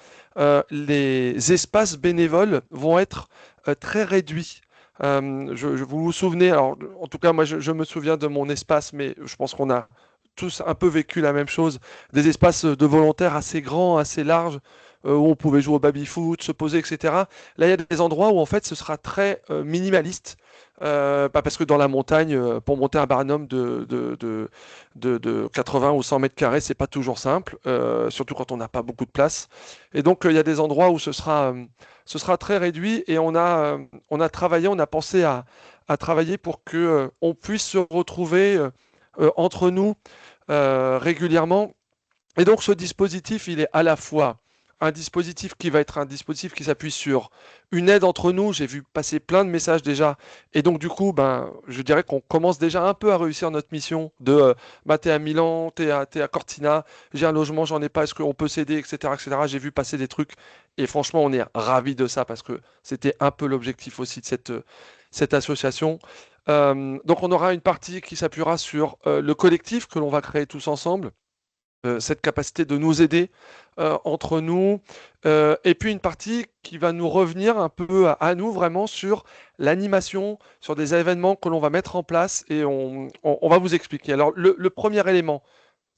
les espaces bénévoles vont être très réduits. Vous vous souvenez, alors en tout cas moi je me souviens de mon espace, mais je pense qu'on a tous un peu vécu la même chose, des espaces de volontaires assez grands, assez larges, où on pouvait jouer au baby-foot, se poser, etc. Là, il y a des endroits où en fait ce sera très minimaliste. Parce que dans la montagne, pour monter un barnum de 80 ou 100 mètres carrés, c'est pas toujours simple, surtout quand on n'a pas beaucoup de place. Et donc, il y a des endroits où ce sera très réduit et on a travaillé, on a pensé à travailler pour que on puisse se retrouver entre nous régulièrement. Et donc, ce dispositif, il est à la fois un dispositif qui va être un dispositif qui s'appuie sur une aide entre nous. J'ai vu passer plein de messages déjà. Et donc, du coup, ben, je dirais qu'on commence déjà un peu à réussir notre mission de bah, t'es à Milan, t'es à Cortina, j'ai un logement, j'en ai pas, est-ce qu'on peut s'aider, etc., etc. J'ai vu passer des trucs. Et franchement, on est ravis de ça parce que c'était un peu l'objectif aussi de cette association. Donc, on aura une partie qui s'appuiera sur le collectif que l'on va créer tous ensemble, cette capacité de nous aider entre nous, et puis une partie qui va nous revenir un peu à nous vraiment sur l'animation, sur des événements que l'on va mettre en place et on va vous expliquer. Alors le premier élément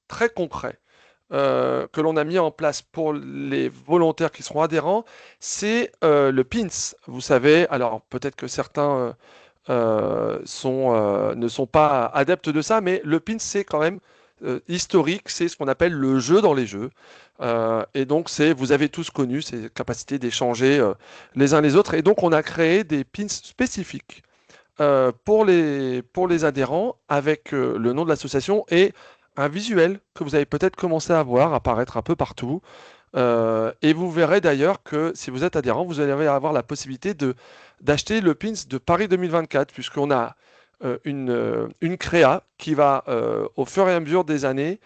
très concret que l'on a mis en place pour les volontaires qui seront adhérents, c'est le PINS. Vous savez, alors peut-être que certains ne sont pas adeptes de ça, mais le PINS, c'est quand même historique, c'est ce qu'on appelle le jeu dans les jeux. Et donc, vous avez tous connu ces capacités d'échanger les uns les autres. Et donc, on a créé des pins spécifiques pour les adhérents avec le nom de l'association et un visuel que vous avez peut-être commencé à voir apparaître un peu partout. Et vous verrez d'ailleurs que si vous êtes adhérent, vous allez avoir la possibilité d'acheter le pins de Paris 2024, puisqu'on a une créa qui va, au fur et à mesure des années,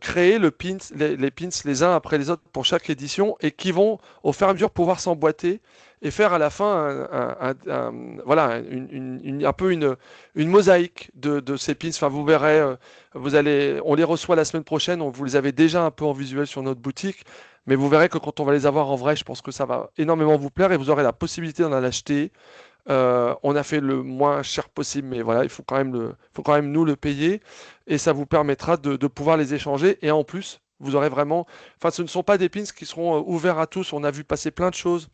créer les pins les uns après les autres pour chaque édition et qui vont, au fur et à mesure, pouvoir s'emboîter et faire à la fin voilà, un peu une mosaïque de ces pins. Enfin, vous verrez, on les reçoit la semaine prochaine, vous les avez déjà un peu en visuel sur notre boutique. Mais vous verrez que quand on va les avoir en vrai, je pense que ça va énormément vous plaire et vous aurez la possibilité d'en acheter. On a fait le moins cher possible, mais voilà, il faut quand même nous le payer et ça vous permettra de pouvoir les échanger. Et en plus, vous aurez vraiment, enfin, ce ne sont pas des pins qui seront ouverts à tous. On a vu passer plein de choses.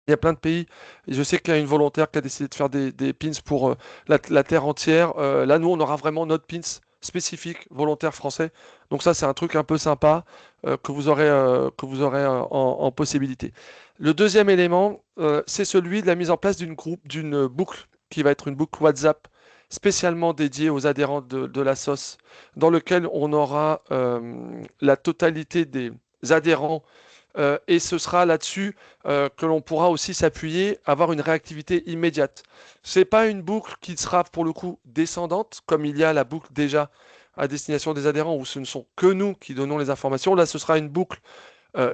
Il y a plein de pays. Et je sais qu'il y a une volontaire qui a décidé de faire des pins pour la terre entière. Là, nous, on aura vraiment notre pins spécifique volontaire français. Donc ça, c'est un truc un peu sympa que vous aurez en possibilité. Le deuxième élément, c'est celui de la mise en place d'une boucle qui va être une boucle WhatsApp spécialement dédiée aux adhérents de la SOS, dans lequel on aura la totalité des adhérents et ce sera là-dessus que l'on pourra aussi s'appuyer, avoir une réactivité immédiate. Ce n'est pas une boucle qui sera pour le coup descendante, comme il y a la boucle déjà à destination des adhérents, où ce ne sont que nous qui donnons les informations. Là, ce sera une boucle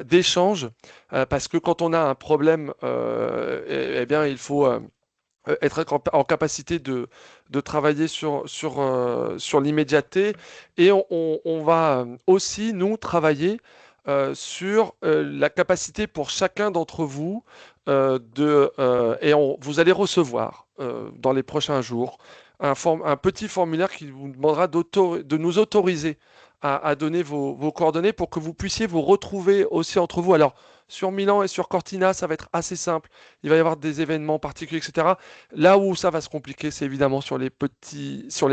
d'échange, parce que quand on a un problème, eh bien, il faut être en capacité de travailler sur l'immédiateté. Et on va aussi, nous, travailler sur la capacité pour chacun d'entre vous vous allez recevoir dans les prochains jours un petit formulaire qui vous demandera de nous autoriser à donner vos coordonnées pour que vous puissiez vous retrouver aussi entre vous. Alors, sur Milan et sur Cortina, ça va être assez simple. Il va y avoir des événements particuliers, etc. Là où ça va se compliquer, c'est évidemment sur les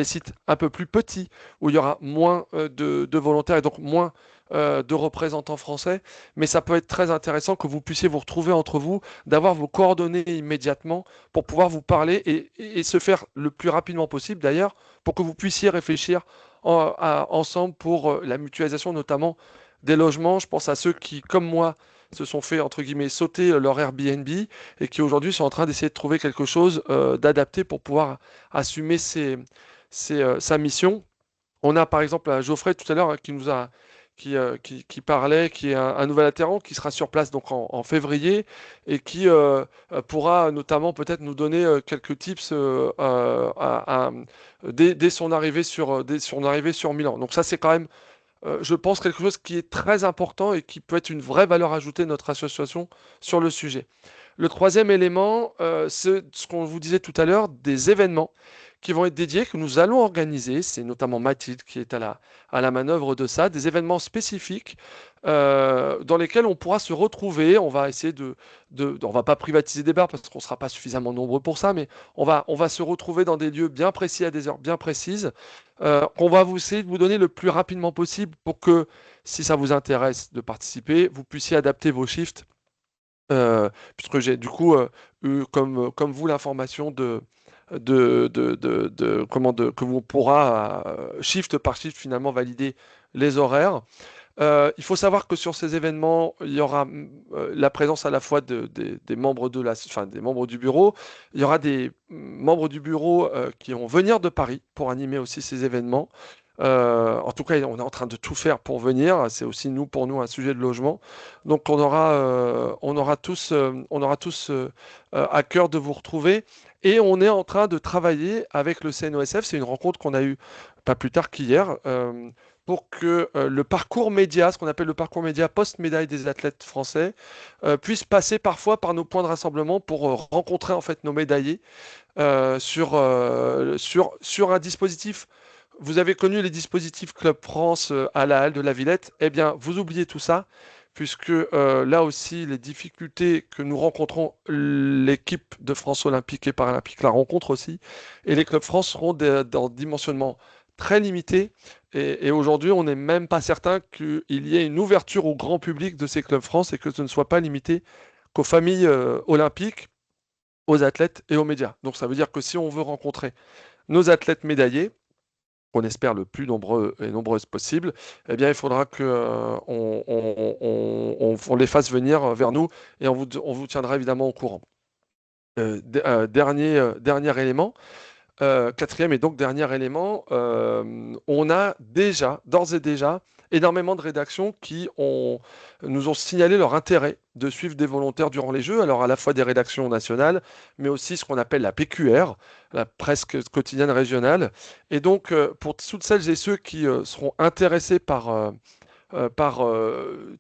sites un peu plus petits, où il y aura moins de volontaires et donc moins de représentants français. Mais ça peut être très intéressant que vous puissiez vous retrouver entre vous, d'avoir vos coordonnées immédiatement pour pouvoir vous parler et se faire le plus rapidement possible d'ailleurs, pour que vous puissiez réfléchir ensemble pour la mutualisation notamment des logements. Je pense à ceux qui, comme moi, se sont fait, entre guillemets, sauter leur Airbnb et qui aujourd'hui sont en train d'essayer de trouver quelque chose d'adapté pour pouvoir assumer sa mission. On a par exemple Geoffrey tout à l'heure qui parlait, qui est un nouvel adhérent qui sera sur place donc en février et qui pourra notamment peut-être nous donner quelques tips dès son arrivée sur Milan. Donc ça, c'est quand même, je pense, quelque chose qui est très important et qui peut être une vraie valeur ajoutée de notre association sur le sujet. Le troisième élément, c'est ce qu'on vous disait tout à l'heure, des événements qui vont être dédiés, que nous allons organiser. C'est notamment Mathilde qui est à la manœuvre de ça, des événements spécifiques dans lesquels on pourra se retrouver. On va essayer on va pas privatiser des bars parce qu'on ne sera pas suffisamment nombreux pour ça, mais on va se retrouver dans des lieux bien précis à des heures bien précises. On va essayer de vous donner le plus rapidement possible pour que, si ça vous intéresse de participer, vous puissiez adapter vos shifts, puisque j'ai du coup eu comme vous l'information que vous pourra shift par shift finalement valider les horaires. Il faut savoir que sur ces événements, il y aura la présence à la fois des membres des membres du bureau. Il y aura des membres du bureau qui vont venir de Paris pour animer aussi ces événements. En tout cas, on est en train de tout faire pour venir. C'est aussi pour nous un sujet de logement. Donc, on aura tous à cœur de vous retrouver. Et on est en train de travailler avec le CNOSF. C'est une rencontre qu'on a eue pas plus tard qu'hier. Pour que le parcours média, ce qu'on appelle le parcours média post-médaille des athlètes français, puisse passer parfois par nos points de rassemblement pour rencontrer en fait nos médaillés sur un dispositif. Vous avez connu les dispositifs Club France à la Halle de la Villette. Eh bien, vous oubliez tout ça, puisque là aussi, les difficultés que nous rencontrons, l'équipe de France olympique et paralympique la rencontre aussi, et les Clubs France seront dans dimensionnement très limité. Et aujourd'hui, on n'est même pas certain qu'il y ait une ouverture au grand public de ces Clubs France et que ce ne soit pas limité qu'aux familles olympiques, aux athlètes et aux médias. Donc ça veut dire que si on veut rencontrer nos athlètes médaillés, qu'on espère le plus nombreux et nombreuses possible, eh bien, il faudra qu'on on les fasse venir vers nous et on vous tiendra évidemment au courant. Dernier élément. Quatrième et donc dernier élément, on a d'ores et déjà, énormément de rédactions qui nous ont signalé leur intérêt de suivre des volontaires durant les Jeux, alors à la fois des rédactions nationales, mais aussi ce qu'on appelle la PQR, la presse quotidienne régionale. Et donc, pour toutes celles et ceux qui seront intéressés par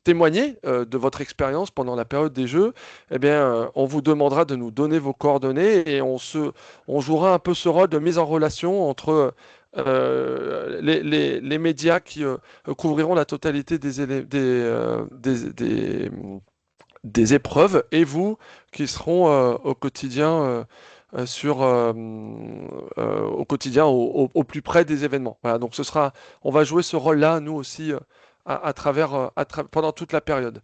témoigner de votre expérience pendant la période des Jeux, eh bien, on vous demandera de nous donner vos coordonnées et on jouera un peu ce rôle de mise en relation entre les médias qui couvriront la totalité des épreuves et vous qui seront au quotidien au quotidien au plus près des événements. Voilà, donc on va jouer ce rôle-là, nous aussi, pendant toute la période.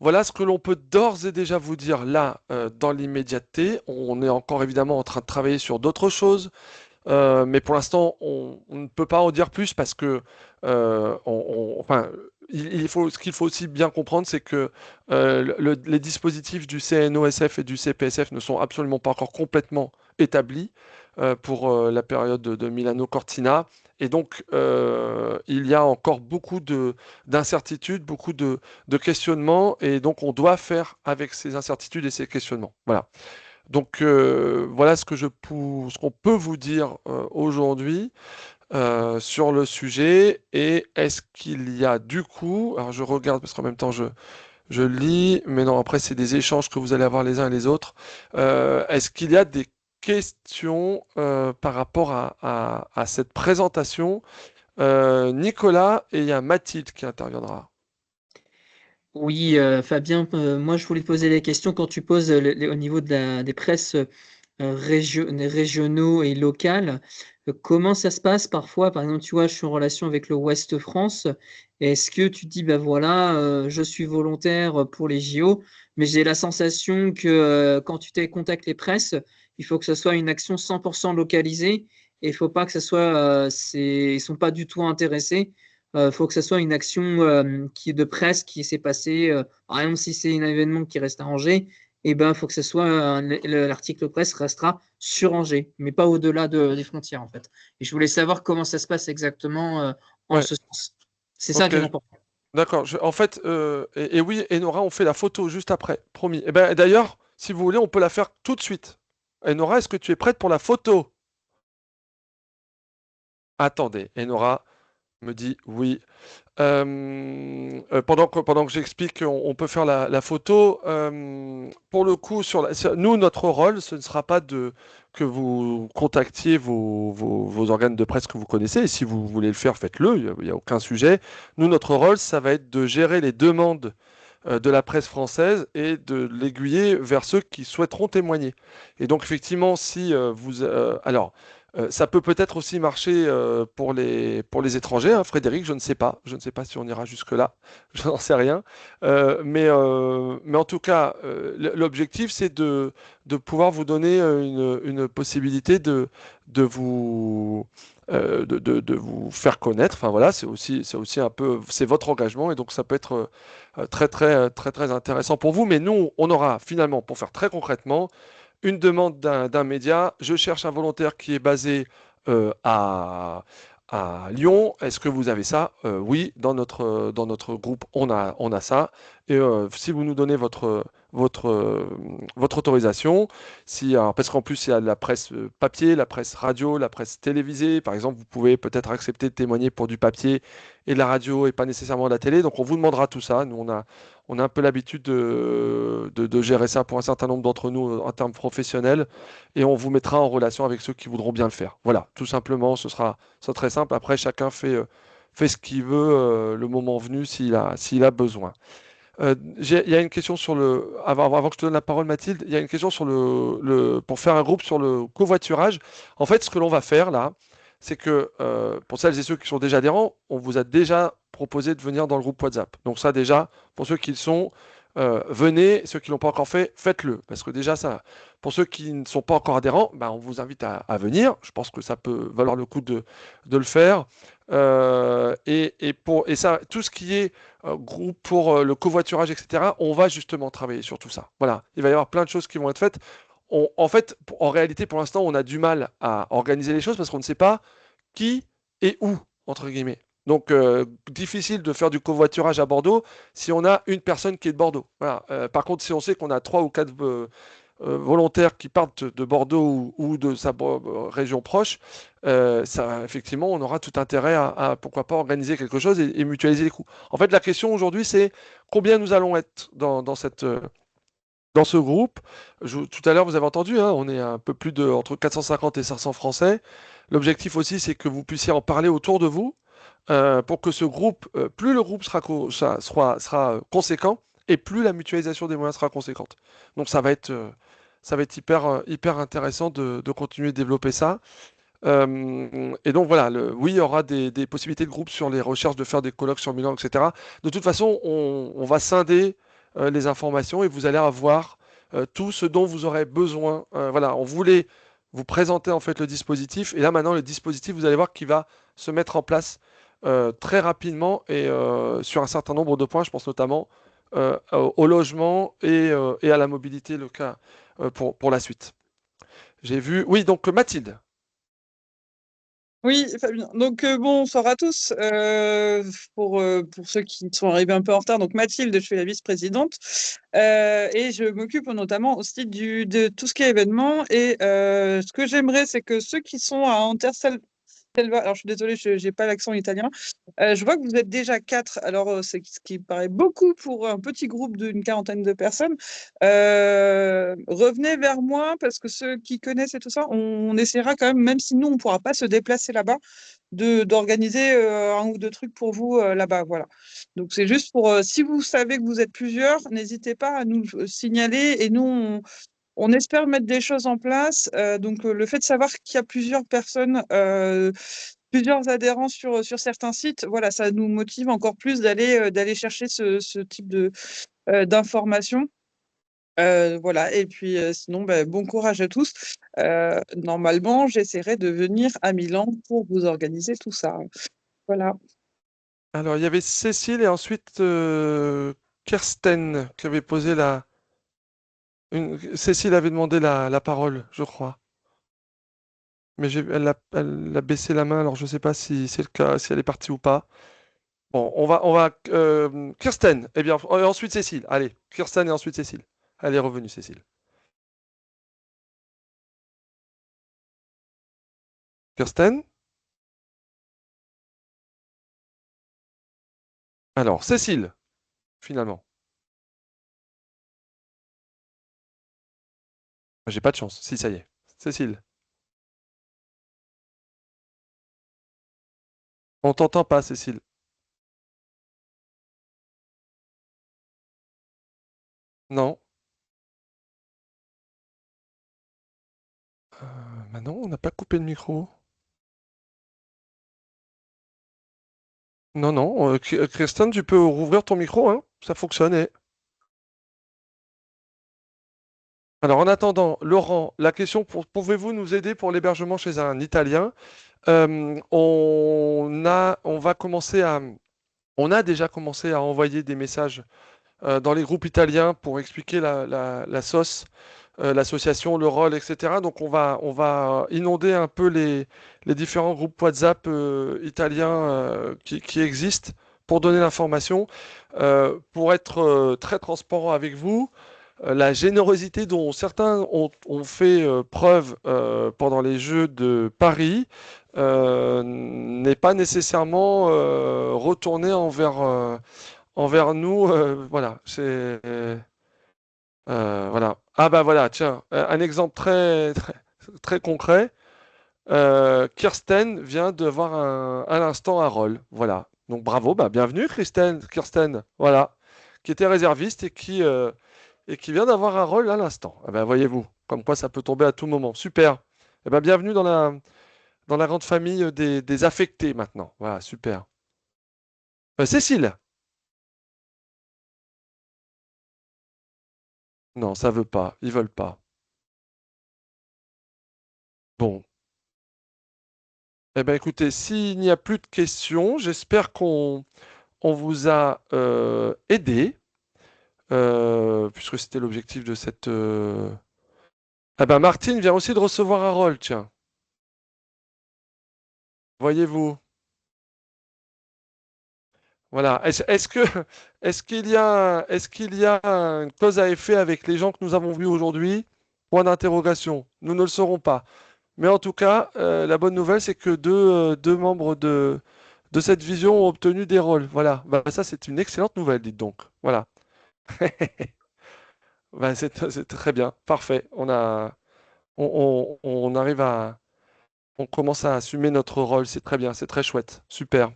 Voilà ce que l'on peut d'ores et déjà vous dire là, dans l'immédiateté. On est encore évidemment en train de travailler sur d'autres choses, mais pour l'instant, on ne peut pas en dire plus parce que, ce qu'il faut aussi bien comprendre, c'est que les dispositifs du CNOSF et du CPSF ne sont absolument pas encore complètement établis pour la période de Milano-Cortina. Et donc, il y a encore beaucoup d'incertitudes, beaucoup de questionnements, et donc on doit faire avec ces incertitudes et ces questionnements. Voilà. Donc, voilà ce qu'on peut vous dire aujourd'hui sur le sujet. Et est-ce qu'il y a du coup, alors je regarde parce qu'en même temps je lis, mais non, après c'est des échanges que vous allez avoir les uns et les autres. Est-ce qu'il y a des questions par rapport à cette présentation? Nicolas, et il y a Mathilde qui interviendra. Oui, Fabien, moi je voulais te poser la question quand tu poses au niveau des presses régionaux et locales, comment ça se passe parfois? Par exemple, tu vois, je suis en relation avec le Ouest France. Est-ce que tu te dis, ben voilà, je suis volontaire pour les JO, mais j'ai la sensation que quand tu contactes les presses, il faut que ce soit une action 100% localisée et il faut pas que ce soit, ils sont pas du tout intéressés. Il faut que ce soit une action de presse qui s'est passée. Par exemple, si c'est un événement qui reste à Angers, eh ben, il faut que ce soit l'article presse restera sur Angers, mais pas au-delà des frontières en fait. Et je voulais savoir comment ça se passe exactement en ce sens. C'est ça qui est important. D'accord. En fait, et oui, Enora, on fait la photo juste après, promis. Et ben, d'ailleurs, si vous voulez, on peut la faire tout de suite. Enora, est-ce que tu es prête pour la photo? Attendez, Enora me dit oui. Pendant que j'explique, on peut faire la photo. Pour le coup, nous, notre rôle, ce ne sera pas que vous contactiez vos organes de presse que vous connaissez. Et si vous voulez le faire, faites-le, il n'y a aucun sujet. Nous, notre rôle, ça va être de gérer les demandes de la presse française et de l'aiguiller vers ceux qui souhaiteront témoigner. Et donc, effectivement, si alors, ça peut peut-être aussi marcher pour les étrangers, hein, Frédéric, je ne sais pas. Je ne sais pas si on ira jusque-là. Je n'en sais rien. Mais en tout cas, l'objectif, c'est de pouvoir vous donner une possibilité de vous de vous faire connaître. Enfin voilà, c'est aussi un peu, c'est votre engagement et donc ça peut être très intéressant pour vous. Mais nous, on aura finalement, pour faire très concrètement, une demande d'un média. Je cherche un volontaire qui est basé à Lyon. Est-ce que vous avez ça? Oui, dans notre groupe, on a ça. Et si vous nous donnez votre autorisation, alors, parce qu'en plus, il y a la presse papier, la presse radio, la presse télévisée. Par exemple, vous pouvez peut-être accepter de témoigner pour du papier et de la radio et pas nécessairement de la télé. Donc, on vous demandera tout ça. Nous, on a un peu l'habitude de gérer ça pour un certain nombre d'entre nous en termes professionnels et on vous mettra en relation avec ceux qui voudront bien le faire. Voilà, tout simplement, ce sera très simple. Après, chacun fait ce qu'il veut le moment venu s'il a besoin. Il y a une question avant que je te donne la parole, Mathilde, il y a une question pour faire un groupe sur le covoiturage. En fait, ce que l'on va faire là, c'est que pour celles et ceux qui sont déjà adhérents, on vous a déjà proposé de venir dans le groupe WhatsApp. Donc ça déjà, pour ceux qui le sont, venez. Ceux qui ne l'ont pas encore fait, faites-le. Parce que déjà, ça, pour ceux qui ne sont pas encore adhérents, ben, on vous invite à venir. Je pense que ça peut valoir le coup de le faire. Et ça, tout ce qui est groupe pour le covoiturage, etc., on va justement travailler sur tout ça. Voilà, il va y avoir plein de choses qui vont être faites. En fait, en réalité, pour l'instant, on a du mal à organiser les choses parce qu'on ne sait pas qui et où, entre guillemets. Donc, difficile de faire du covoiturage à Bordeaux si on a une personne qui est de Bordeaux. Voilà. Par contre, si on sait qu'on a 3 ou 4 volontaires qui partent de Bordeaux ou de sa région proche, ça, effectivement, on aura tout intérêt à pourquoi pas organiser quelque chose et mutualiser les coûts. En fait, la question aujourd'hui, c'est combien nous allons être dans ce groupe. Tout à l'heure, vous avez entendu, hein, on est un peu plus entre 450 et 500 Français. L'objectif aussi, c'est que vous puissiez en parler autour de vous pour que ce groupe, plus le groupe sera conséquent et plus la mutualisation des moyens sera conséquente. Donc ça va être hyper intéressant de continuer de développer ça. Et donc voilà, oui, il y aura des possibilités de groupe sur les recherches de faire des colloques sur Milan, etc. De toute façon, on va scinder les informations et vous allez avoir tout ce dont vous aurez besoin. Voilà, on voulait vous présenter en fait le dispositif et là maintenant le dispositif, vous allez voir qu'il va se mettre en place très rapidement et sur un certain nombre de points. Je pense notamment au logement et à la mobilité, le cas pour la suite. J'ai vu. Oui, donc Mathilde. Oui, Fabien. Donc, bonsoir à tous. Pour ceux qui sont arrivés un peu en retard, donc Mathilde, je suis la vice-présidente et je m'occupe notamment aussi de tout ce qui est événement. Et ce que j'aimerais, c'est que ceux qui sont à alors je suis désolée, je n'ai pas l'accent italien. Je vois que vous êtes déjà 4, alors c'est ce qui paraît beaucoup pour un petit groupe d'une quarantaine de personnes. Revenez vers moi parce que ceux qui connaissent et tout ça, on essaiera quand même si nous on ne pourra pas se déplacer là-bas, d'organiser un ou deux trucs pour vous là-bas. Voilà. Donc c'est juste pour, si vous savez que vous êtes plusieurs, n'hésitez pas à nous signaler et nous on espère mettre des choses en place. Donc, le fait de savoir qu'il y a plusieurs personnes, plusieurs adhérents sur certains sites, voilà, ça nous motive encore plus d'aller chercher ce type d'informations. Voilà. Et puis, sinon, bon courage à tous. Normalement, j'essaierai de venir à Milan pour vous organiser tout ça. Voilà. Alors, il y avait Cécile et ensuite Kirsten qui avait posé Cécile avait demandé la parole, je crois. Mais elle a baissé la main, alors je ne sais pas si c'est le cas, si elle est partie ou pas. Bon, Kirsten, et bien, et ensuite Cécile. Allez, Kirsten et ensuite Cécile. Elle est revenue, Cécile. Kirsten? Alors, Cécile, finalement. J'ai pas de chance. Si, ça y est. Cécile? On t'entend pas, Cécile. Non. Bah non, on n'a pas coupé le micro. Non, non. Christiane, tu peux rouvrir ton micro, hein? Ça fonctionne. Alors, en attendant, Laurent, la question, pouvez-vous nous aider pour l'hébergement chez un Italien? On a déjà commencé à envoyer des messages dans les groupes italiens pour expliquer la sauce, l'association, le rôle, etc. Donc on va inonder un peu les différents groupes WhatsApp italiens qui existent pour donner l'information. Pour être très transparent avec vous, la générosité dont certains ont fait preuve pendant les Jeux de Paris n'est pas nécessairement retournée envers nous. Voilà, voilà. Ah bah voilà, tiens, un exemple très concret. Kirsten vient de voir à l'instant un rôle. Voilà. Donc bravo, bah bienvenue Kirsten, voilà, qui était réserviste et qui vient d'avoir un rôle à l'instant. Ah bah, voyez-vous, comme quoi ça peut tomber à tout moment. Super. Eh ben, bienvenue dans la grande famille des affectés maintenant. Voilà, super. Cécile? Non, ça veut pas. Ils veulent pas. Bon. Eh ben écoutez, s'il n'y a plus de questions, j'espère qu'on vous a aidé, puisque c'était l'objectif de cette. Ah ben Martine vient aussi de recevoir un rôle, tiens. Voyez-vous. Voilà. Est-ce qu'il y a une cause à effet avec les gens que nous avons vus aujourd'hui? Point d'interrogation. Nous ne le saurons pas. Mais en tout cas, la bonne nouvelle, c'est que deux membres de cette vision ont obtenu des rôles. Voilà. Bah, ça, c'est une excellente nouvelle, dites donc. Voilà. Bah, c'est très bien. Parfait. On arrive on commence à assumer notre rôle. C'est très bien. C'est très chouette. Super.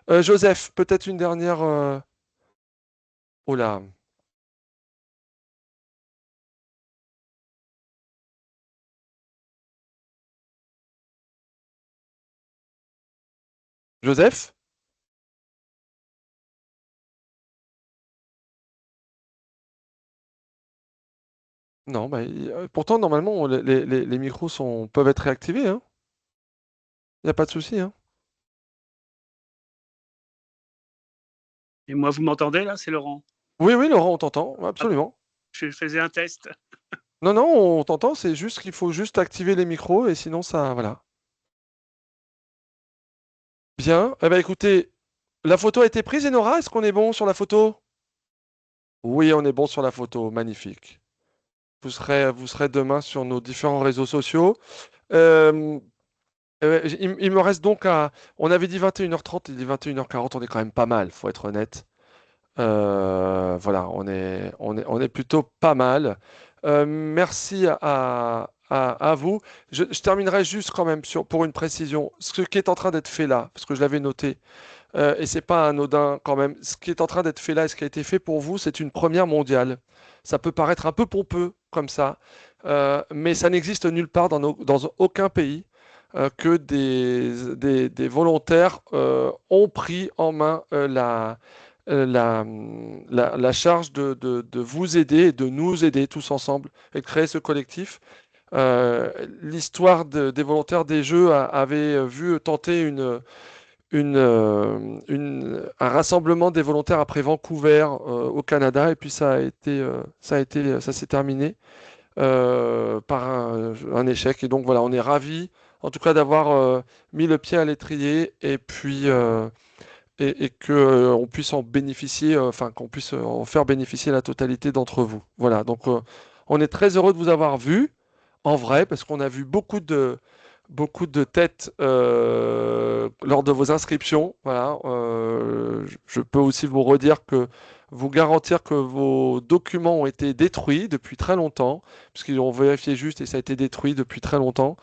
Joseph, peut-être une dernière. Oh là. Joseph? Non, bah, pourtant, normalement, les micros peuvent être réactivés, hein. Il n'y a pas de souci, hein. Et moi, vous m'entendez là? C'est Laurent. Oui, oui, Laurent, on t'entend. Absolument. Je faisais un test. Non, non, on t'entend. C'est juste qu'il faut juste activer les micros et sinon, ça. Voilà. Bien. Eh ben, écoutez, la photo a été prise, Enora. Est-ce qu'on est bon sur la photo? Oui, on est bon sur la photo. Magnifique. Vous serez demain sur nos différents réseaux sociaux. Euh, il me reste donc à. On avait dit 21h30, il est 21h40, on est quand même pas mal, faut être honnête. Voilà, on est plutôt pas mal. Merci à vous. Je terminerai juste quand même pour une précision. Ce qui est en train d'être fait là, parce que je l'avais noté, et c'est pas anodin quand même. Ce qui est en train d'être fait là et ce qui a été fait pour vous, c'est une première mondiale. Ça peut paraître un peu pompeux comme ça, mais ça n'existe nulle part dans aucun pays que des volontaires ont pris en main la charge de vous aider et de nous aider tous ensemble et de créer ce collectif. L'histoire des volontaires des Jeux avait vu tenter un rassemblement des volontaires après Vancouver au Canada et puis ça s'est terminé par un échec. Et donc voilà, on est ravis en tout cas d'avoir mis le pied à l'étrier et puis et que on puisse en bénéficier, enfin qu'on puisse en faire bénéficier la totalité d'entre vous. Voilà, donc on est très heureux de vous avoir vu en vrai parce qu'on a vu beaucoup de têtes lors de vos inscriptions. Voilà, je peux aussi vous garantir que vos documents ont été détruits depuis très longtemps, puisqu'ils ont vérifié juste et ça a été détruit depuis très longtemps.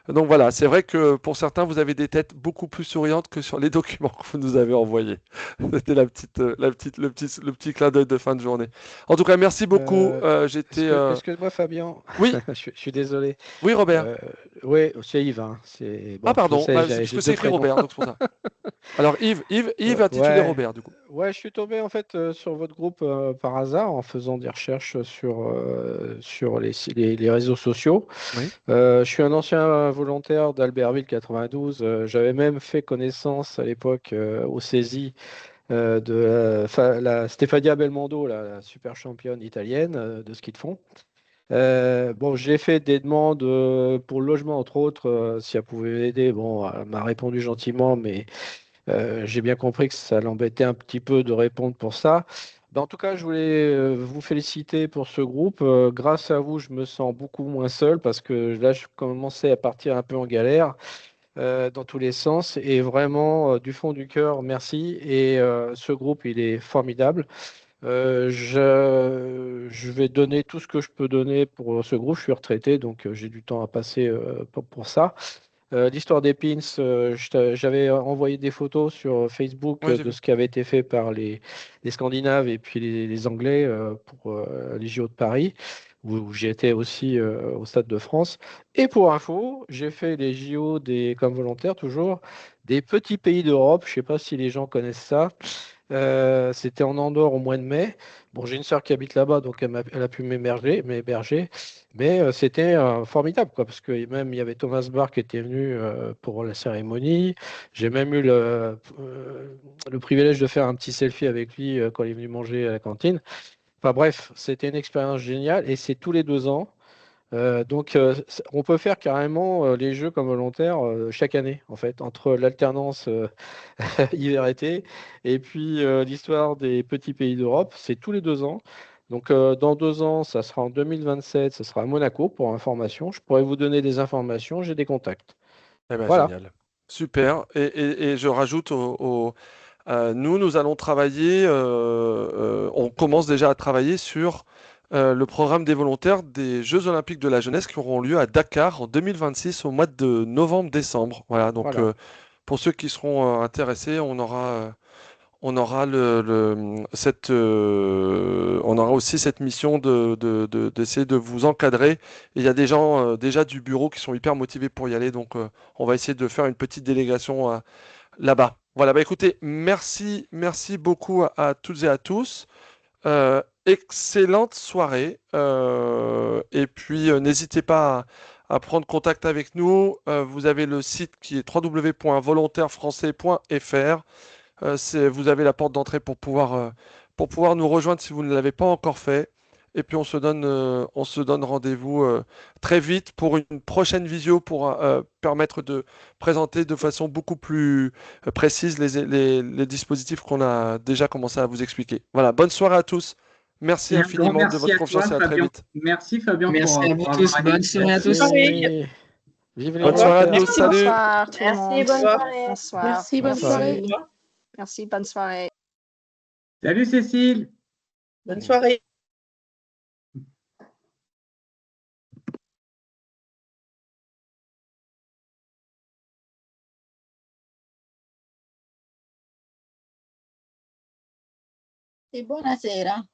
Donc voilà, c'est vrai que pour certains, vous avez des têtes beaucoup plus souriantes que sur les documents que vous nous avez envoyés. C'était le petit clin d'œil de fin de journée. En tout cas, merci beaucoup. Excuse-moi, Fabien. Oui, Je suis désolé. oui, Robert. Oui, c'est Yves. Hein. Ah, Bon, je pardon, sais, parce j'ai que c'est deux écrit prénoms. Robert, donc c'est pour ça. Alors, Yves intitulé Ouais, Robert, du coup. ouais, je suis tombé en fait sur votre groupe par hasard en faisant des recherches sur les réseaux sociaux. Oui. Je suis un ancien volontaire d'Albertville 92. J'avais même fait connaissance à l'époque au CESI de la Stefania Belmondo, la super championne italienne de ski de fond. Bon, j'ai fait des demandes pour le logement, entre autres, si elle pouvait m'aider. Bon, elle m'a répondu gentiment, mais j'ai bien compris que ça l'embêtait un petit peu de répondre pour ça. Ben, en tout cas, je voulais vous féliciter pour ce groupe. Grâce à vous, je me sens beaucoup moins seul parce que là, je commençais à partir un peu en galère dans tous les sens. Et vraiment, du fond du cœur, merci. Et ce groupe, il est formidable. Je vais donner tout ce que je peux donner pour ce groupe. Je suis retraité, donc j'ai du temps à passer pour ça. L'histoire des pins, j'avais envoyé des photos sur Facebook Ouais, j'ai de vu. ce qui avait été fait par les Scandinaves et puis les Anglais pour les JO de Paris, où j'ai été aussi au Stade de France. Et pour info, j'ai fait les JO comme volontaire toujours des petits pays d'Europe. Je ne sais pas si les gens connaissent ça. C'était en Andorre au mois de mai. Bon, j'ai une sœur qui habite là-bas, donc elle a pu m'héberger. Mais c'était formidable, quoi, parce que même il y avait Thomas Bach qui était venu pour la cérémonie. J'ai même eu le privilège de faire un petit selfie avec lui quand il est venu manger à la cantine. Enfin bref, c'était une expérience géniale et c'est tous les 2 ans. On peut faire carrément les jeux comme volontaire chaque année, en fait, entre l'alternance hiver-été et puis l'histoire des petits pays d'Europe, c'est tous les 2 ans. Donc, dans 2 ans, ça sera en 2027, ça sera à Monaco pour information. Je pourrais vous donner des informations, j'ai des contacts. Eh ben, Voilà. génial. Super. Et je rajoute nous allons travailler, on commence déjà à travailler sur le programme des volontaires des Jeux Olympiques de la jeunesse qui auront lieu à Dakar en 2026 au mois de novembre-décembre. Voilà, donc Voilà. pour ceux qui seront intéressés, on aura aussi cette mission d'essayer de vous encadrer. Et il y a des gens déjà du bureau qui sont hyper motivés pour y aller, donc on va essayer de faire une petite délégation là-bas. Voilà, bah écoutez, merci beaucoup à toutes et à tous. Excellente soirée. Et puis, n'hésitez pas à prendre contact avec nous. Vous avez le site qui est www.volontairefrançais.fr. Vous avez la porte d'entrée pour pouvoir nous rejoindre si vous ne l'avez pas encore fait. Et puis on se donne rendez-vous très vite pour une prochaine visio pour permettre de présenter de façon beaucoup plus précise les dispositifs qu'on a déjà commencé à vous expliquer. Voilà, bonne soirée à tous. Merci Et un grand infiniment de merci votre à toi, confiance et à très Fabien. vite. Merci, Fabien, Merci à vous pour tous. avoir Bonne soirée à tous. Merci. Vive les Bonne soirée à tous. volontaires. Salut. Bonsoir tout le Merci, monde. bonne soirée. Bonsoir. Merci, bonne Bonne soirée. soirée. Merci, bonne soirée. Salut, Cécile. Bonne soirée. Sì, buonasera.